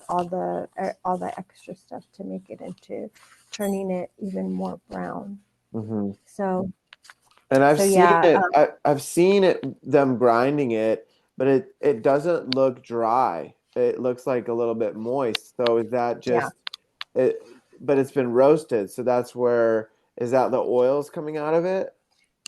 all the extra stuff to make it into turning it even more brown. Mm-hmm. So And I've seen yeah, it. I've seen it. Them grinding it, but it doesn't look dry. It looks like a little bit moist. So is that yeah. just it? But it's been roasted, so that's where is that the oils coming out of it?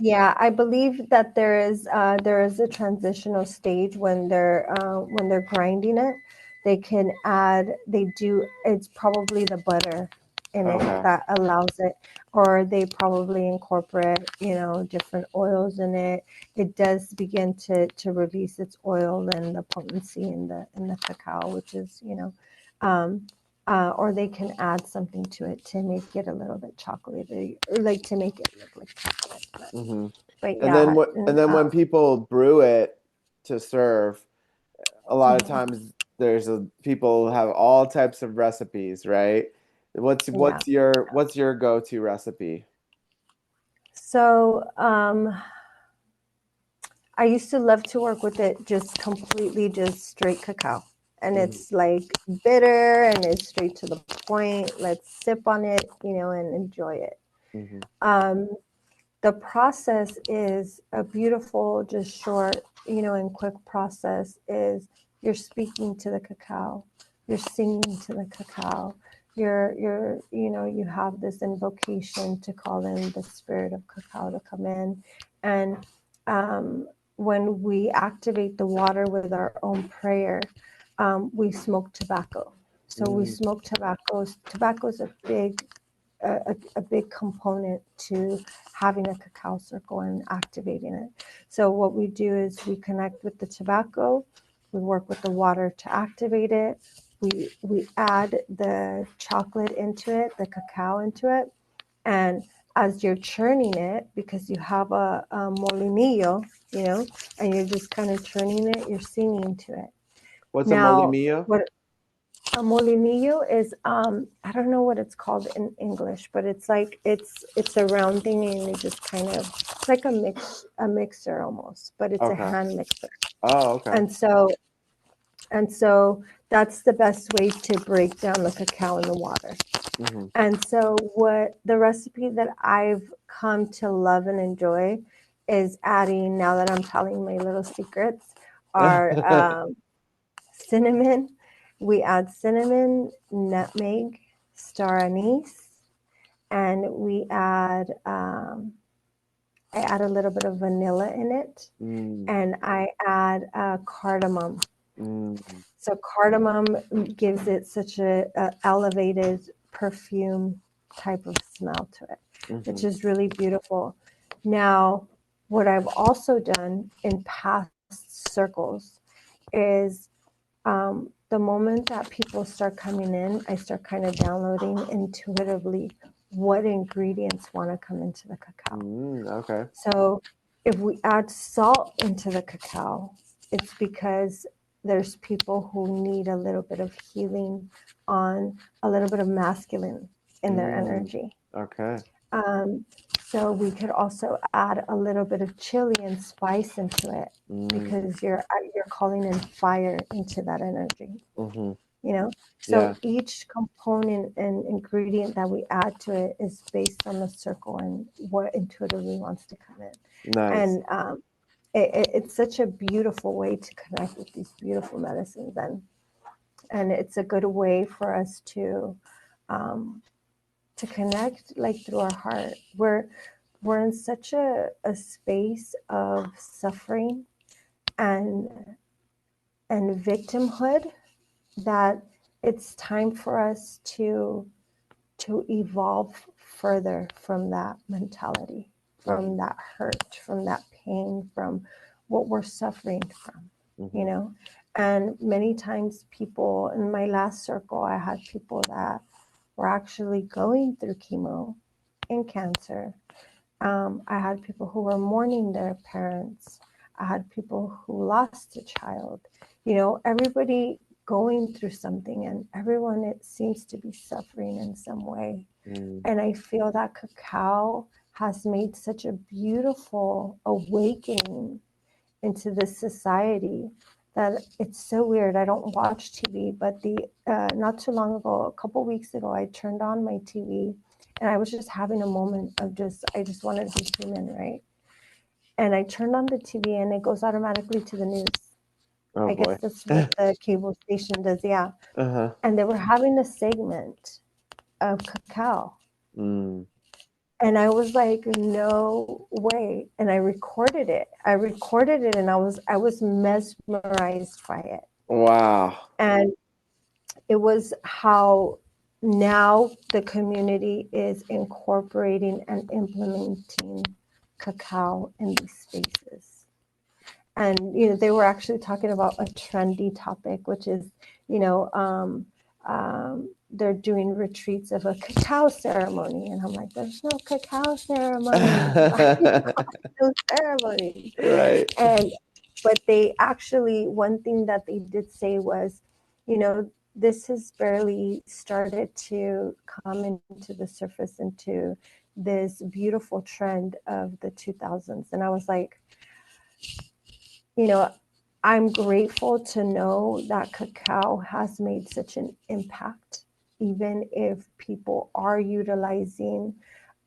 Yeah, I believe that there is a transitional stage when they're grinding it. They can add they do it's probably the butter in it Okay. that allows it, or they probably incorporate, you know, different oils in it. It does begin to release its oil and the potency in the cacao, which is, you know, um, or they can add something to it to make it a little bit chocolatey, or like to make it look like chocolate. Mm-hmm. But And then yeah, what? And then when people brew it to serve, a lot of mhm, times people have all types of recipes, right? yeah. What's your go-to recipe? So I used to love to work with it just completely just straight cacao. And Mm-hmm. it's like bitter and it's straight to the point. Let's sip on it, you know, and enjoy it. Mhm. The process is a beautiful, just short, and quick process. Is you're speaking to the cacao, you're singing to the cacao, you have this invocation to call in the spirit of cacao to come in. And when we activate the water with our own prayer, we smoke tobacco. So we smoke tobacco. Tobacco is a big component to having a cacao circle and activating it. So what we do is we connect with the tobacco, we work with the water to activate it, we add the chocolate into it, the cacao into it, and as you're churning it, because you have a molinillo, and you're just kind of churning it, you're singing to it. What's a mole Now, mio? what a molinillo is, I don't know what it's called in English, but it's like it's a round thing, and you just kind of, it's like a mixer almost, but it's a Okay. hand mixer. Oh, okay. And so that's the best way to break down the cacao in the water. Mm-hmm. And so what the recipe that I've come to love and enjoy is adding, now that I'm telling my little secrets, are cinnamon. We add cinnamon, nutmeg, star anise, and I add a little bit of vanilla in it, and I add cardamom. So cardamom gives it such a elevated perfume type of smell to it, which is really beautiful. Now, what I've also done in past circles is the moment that people start coming in, I start kind of downloading intuitively what ingredients want to come into the cacao. Okay. So if we add salt into the cacao, it's because there's people who need a little bit of healing on a little bit of masculine in their energy. Okay. So we could also add a little bit of chili and spice into it because you're calling in fire into that energy. So each component and ingredient that we add to it is based on the circle and what intuitively wants to come in. Nice. And it's such a beautiful way to connect with these beautiful medicines, and it's a good way for us to connect, like, through our heart. We're in such a space of suffering and victimhood that it's time for us to evolve further from that mentality, from that hurt, from that pain, from what we're suffering from, And many times people, in my last circle, I had people that were actually going through chemo and cancer. I had people who were mourning their parents. I had people who lost a child. Everybody going through something, and everyone, it seems to be suffering in some way. And I feel that cacao has made such a beautiful awakening into this society that it's so weird. I don't watch TV, but not too long ago, a couple weeks ago, I turned on my TV and I was just having a moment of I just wanted to be human, right? And I turned on the TV and it goes automatically to the news. Oh, I boy. guess that's what the cable station does, yeah. Uh-huh. And they were having a segment of cacao. And I was like, no way. And I recorded it. And I was mesmerized by it. Wow. And it was how now the community is incorporating and implementing cacao in these spaces. And, they were actually talking about a trendy topic, which is, they're doing retreats of a cacao ceremony. And I'm like, there's no cacao ceremony. No ceremony. Right. But they actually, one thing that they did say was, this has barely started to come into the surface, into this beautiful trend of the 2000s. And I was like, I'm grateful to know that cacao has made such an impact, even if people are utilizing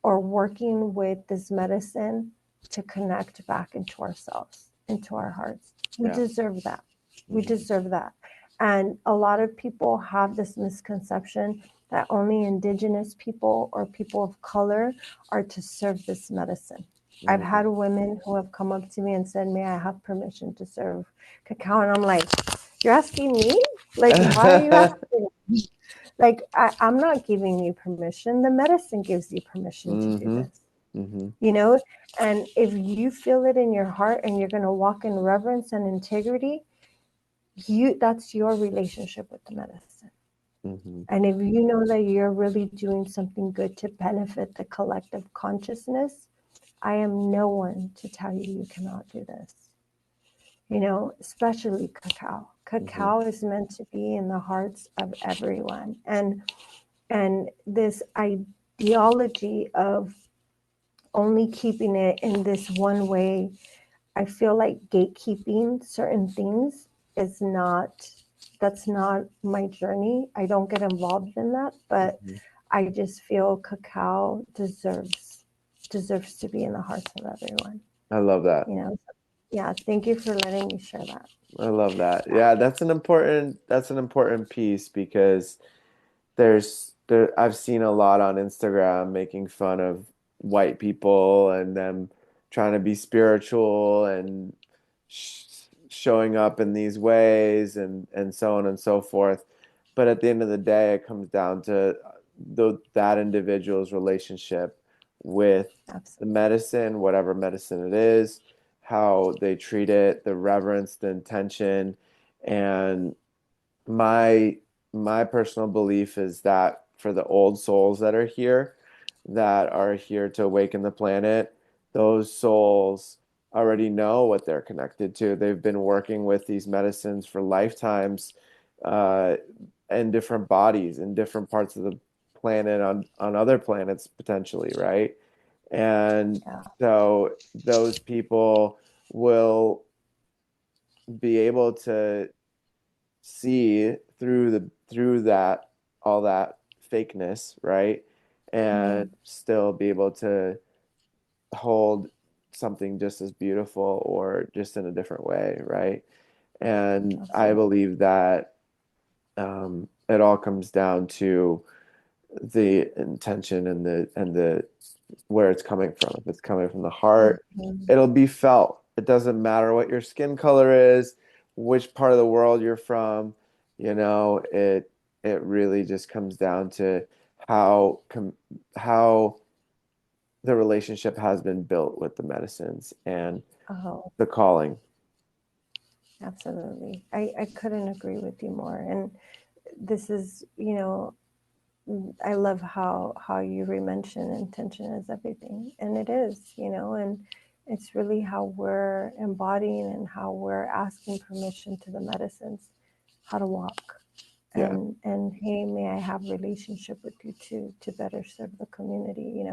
or working with this medicine to connect back into ourselves, into our hearts. We deserve that. We deserve that. And a lot of people have this misconception that only indigenous people or people of color are to serve this medicine. I've had women who have come up to me and said, may I have permission to serve cacao? And I'm like, you're asking me? Like, why are you asking me? Like, I'm not giving you permission. The medicine gives you permission to do this. You know, and if you feel it in your heart and you're going to walk in reverence and integrity, that's your relationship with the medicine. And if you know that you're really doing something good to benefit the collective consciousness, I am no one to tell you cannot do this. You know, especially cacao. Cacao is meant to be in the hearts of everyone. And this ideology of only keeping it in this one way, I feel like gatekeeping certain things is not, that's not my journey. I don't get involved in that, but I just feel cacao deserves to be in the hearts of everyone. I love that. You know, yeah. Thank you for letting me share that. I love that. Yeah, that's an important piece because I've seen a lot on Instagram making fun of white people and them trying to be spiritual and showing up in these ways and so on and so forth. But at the end of the day, it comes down to that individual's relationship with the medicine, whatever medicine it is, how they treat it, the reverence, the intention, and my my personal belief is that for the old souls that are here to awaken the planet, those souls already know what they're connected to. They've been working with these medicines for lifetimes, uh, in different bodies, in different parts of the planet, on other planets potentially, right? And so those people will be able to see through that all that fakeness, right? And still be able to hold something just as beautiful or just in a different way, right? And I believe that it all comes down to the intention and the where it's coming from. If it's coming from the heart, it'll be felt. It doesn't matter what your skin color is, which part of the world you're from, it really just comes down to how the relationship has been built with the medicines and the calling. Absolutely. I couldn't agree with you more. And this is, I love how you mention intention is everything. And it is, and it's really how we're embodying and how we're asking permission to the medicines, how to walk. And hey, may I have relationship with you too to better serve the community,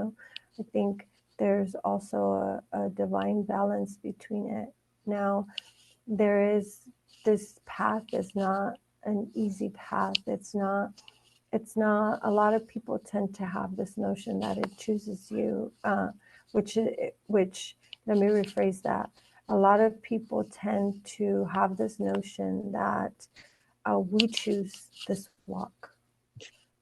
I think there's also a divine balance between it. Now, this path is not an easy path. It's not, a lot of people tend to have this notion that it chooses you, which let me rephrase that. A lot of people tend to have this notion that we choose this walk.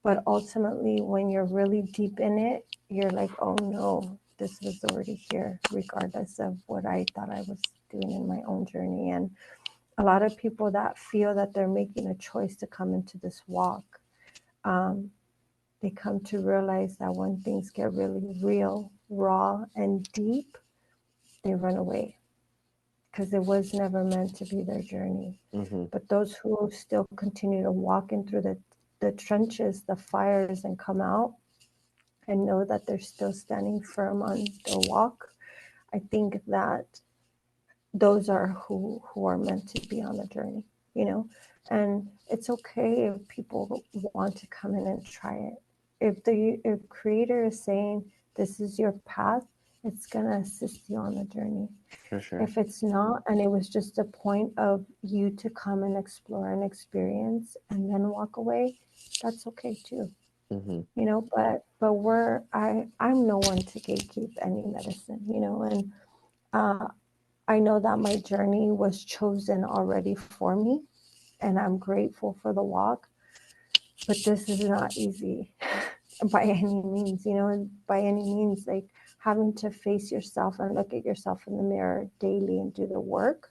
But ultimately, when you're really deep in it, you're like, oh no, this was already here, regardless of what I thought I was doing in my own journey. And a lot of people that feel that they're making a choice to come into this walk, they come to realize that when things get really real, raw, and deep, they run away because it was never meant to be their journey. But those who still continue to walk in through the trenches, the fires, and come out and know that they're still standing firm on their walk, I think that those are who are meant to be on the journey, and it's okay if people want to come in and try it. If the creator is saying this is your path, it's going to assist you on the journey. For sure. If it's not, and it was just a point of you to come and explore and experience and then walk away, that's okay too. Mm-hmm. I'm no one to gatekeep any medicine, and I know that my journey was chosen already for me, and I'm grateful for the walk, but this is not easy by any means, and by any means, like having to face yourself and look at yourself in the mirror daily and do the work.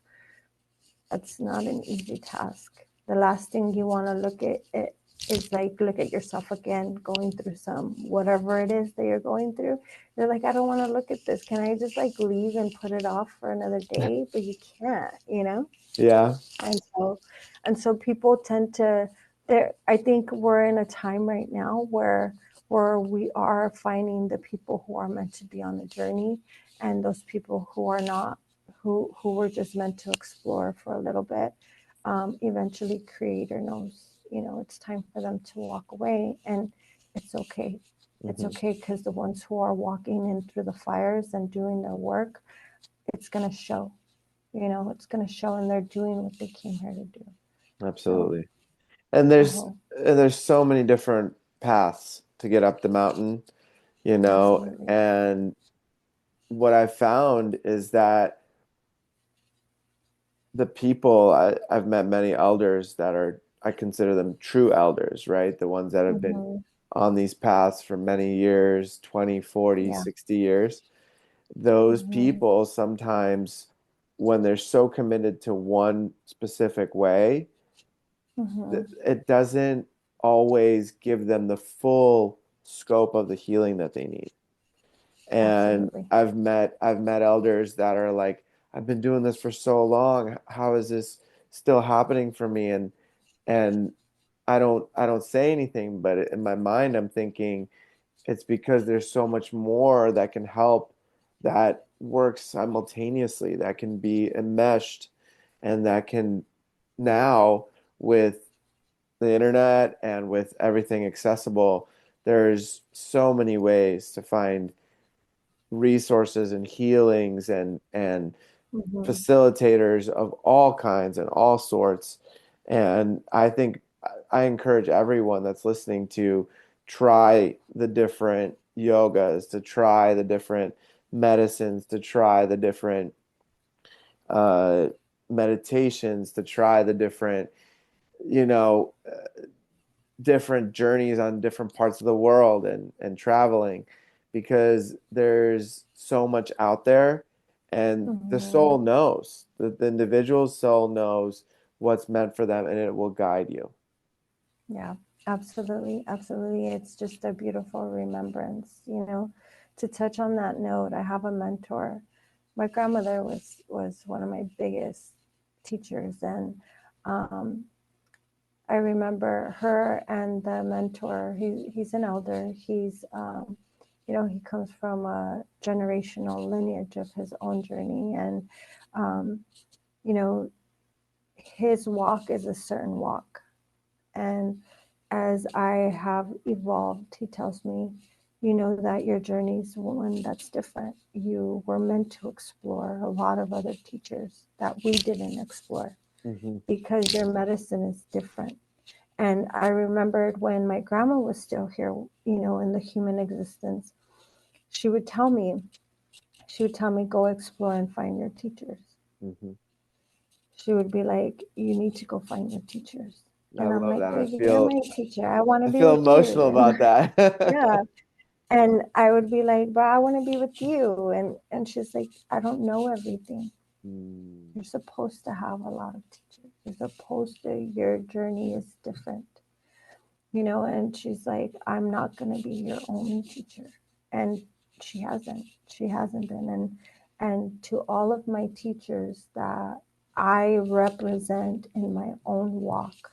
It's not an easy task. The last thing you want to look at it is like look at yourself again going through some whatever it is that you're going through. You're like, I don't want to look at this. Can I just like leave and put it off for another day? But you can't. Yeah. And so people tend to there I think we're in a time right now where we are finding the people who are meant to be on the journey, and those people who are not, who were just meant to explore for a little bit. Eventually creator knows, it's time for them to walk away, and it's okay. It's Mm-hmm. okay, because the ones who are walking in through the fires and doing their work, it's going to show. It's going to show, and they're doing what they came here to do. So Absolutely. And I there's hope. and there's so many different paths to get up the mountain, Absolutely. and what I found is that the people I've met many elders that are, I consider them true elders, right? The ones that have been Hmm. on these paths for many years, 20, 40, Yeah. 60 years. Those Hmm. people sometimes, when they're so committed to one specific way, Hmm. it doesn't always give them the full scope of the healing that they need. And Absolutely. I've met elders that are like, I've been doing this for so long. How is this still happening for me? And I don't say anything, but in my mind I'm thinking it's because there's so much more that can help, that works simultaneously, that can be enmeshed, and that can now, with the internet and with everything accessible, there's so many ways to find resources and healings and Hmm. facilitators of all kinds and all sorts. And I think I encourage everyone that's listening to try the different yogas, to try the different medicines, to try the different uh, meditations, to try the different, you know, different journeys on different parts of the world, and traveling, because there's so much out there, and the Hmm. soul knows, the individual's soul knows what's meant for them, and it will guide you. Yeah, absolutely. Absolutely. It's just a beautiful remembrance, To touch on that note, I have a mentor. My grandmother was one of my biggest teachers, and um, I remember her and the mentor. He's an elder. He comes from a generational lineage of his own journey, and um, you know, his walk is a certain walk. And as I have evolved, he tells me, that your journey is one that's different. You were meant to explore a lot of other teachers that we didn't explore, Hmm. because your medicine is different. And I remembered when my grandma was still here, in the human existence, she would tell me, go explore and find your teachers. Hmm. She would be like, you need to go find your teachers. I And I'm love like, that. but you're my teacher. I want to I be feel with emotional you. about And that. yeah. And I would be like, but I want to be with you. And she's like, I don't know everything. Mm. You're supposed to have a lot of teachers. Your journey is different. And she's like, I'm not going to be your only teacher. And she hasn't been. And to all of my teachers that I represent in my own walk,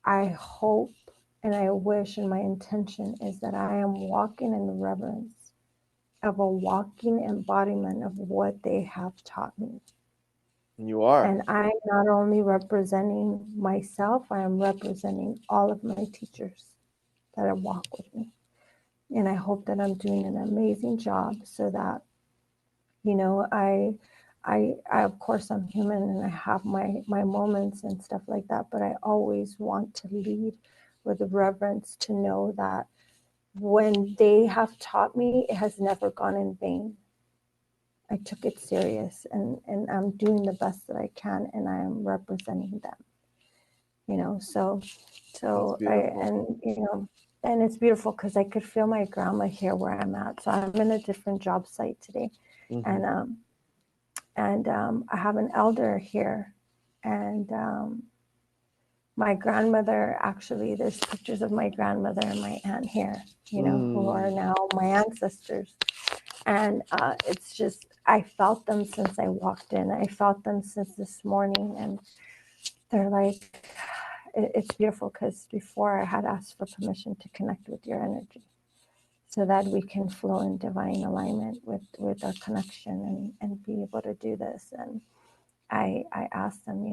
I hope and I wish, and my intention is that I am walking in the reverence of a walking embodiment of what they have taught me. You are. And I'm not only representing myself, I am representing all of my teachers that have walked with me. And I hope that I'm doing an amazing job, so that, I of course I'm human and I have my moments and stuff like that, but I always want to lead with reverence to know that when they have taught me, it has never gone in vain. I took it serious, and I'm doing the best that I can, and I am representing them. So beautiful. and it's beautiful because I could feel my grandma here where I'm at. So I'm in a different job site today, Mm-hmm. and I have an elder here, and my grandmother, actually, there's pictures of my grandmother and my aunt here, who are now my ancestors. And it's just, I felt them since I walked in. I felt them since this morning. And they're like, it's beautiful because before I had asked for permission to connect with your energy so that we can flow in divine alignment with our connection and be able to do this. And I asked them,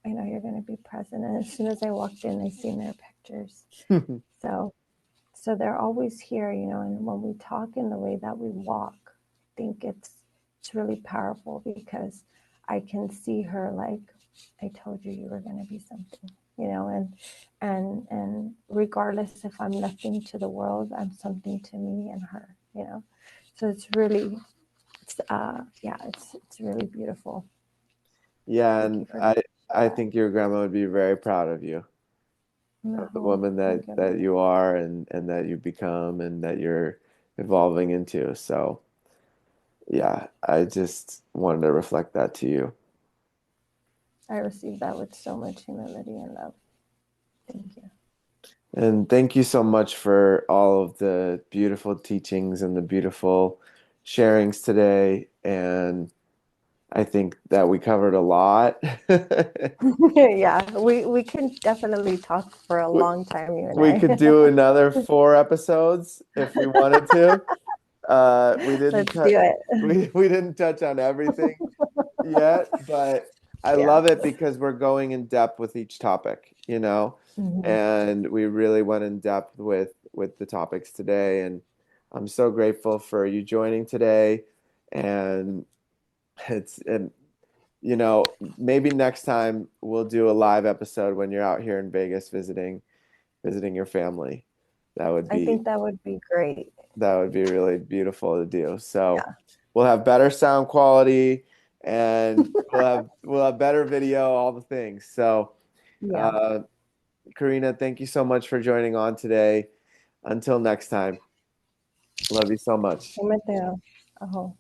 I know you're going to be present. And as soon as I walked in, I seen their pictures. So they're always here, and when we talk in the way that we walk, I think it's really powerful because I can see her like, I told you were going to be something, and regardless if I'm nothing to the world, I'm something to me and her, So it's really, it's really beautiful. Yeah, Thank and you for I think your grandma would be very proud of you, of the woman that you are and that you become and that you're evolving into. So yeah, I just wanted to reflect that to you. I received that with so much humility and love. Thank you. And thank you so much for all of the beautiful teachings and the beautiful sharings today. And I think that we covered a lot. Yeah, we can definitely talk for a we, long time, you and we could do another 4 episodes if we wanted to. We didn't Let's do it. we didn't touch on everything yet, but I Yeah. love it because we're going in depth with each topic, Mhm. and we really went in depth with the topics today, and I'm so grateful for you joining today. And and maybe next time we'll do a live episode when you're out here in Vegas visiting your family. That would I be think that would be great. really beautiful to do. So Yeah. we'll have better sound quality and we'll have better video, all the things. So Yeah. uh, Karina, thank you so much for joining on today. Until next time, love you so much. Mateo. Aho.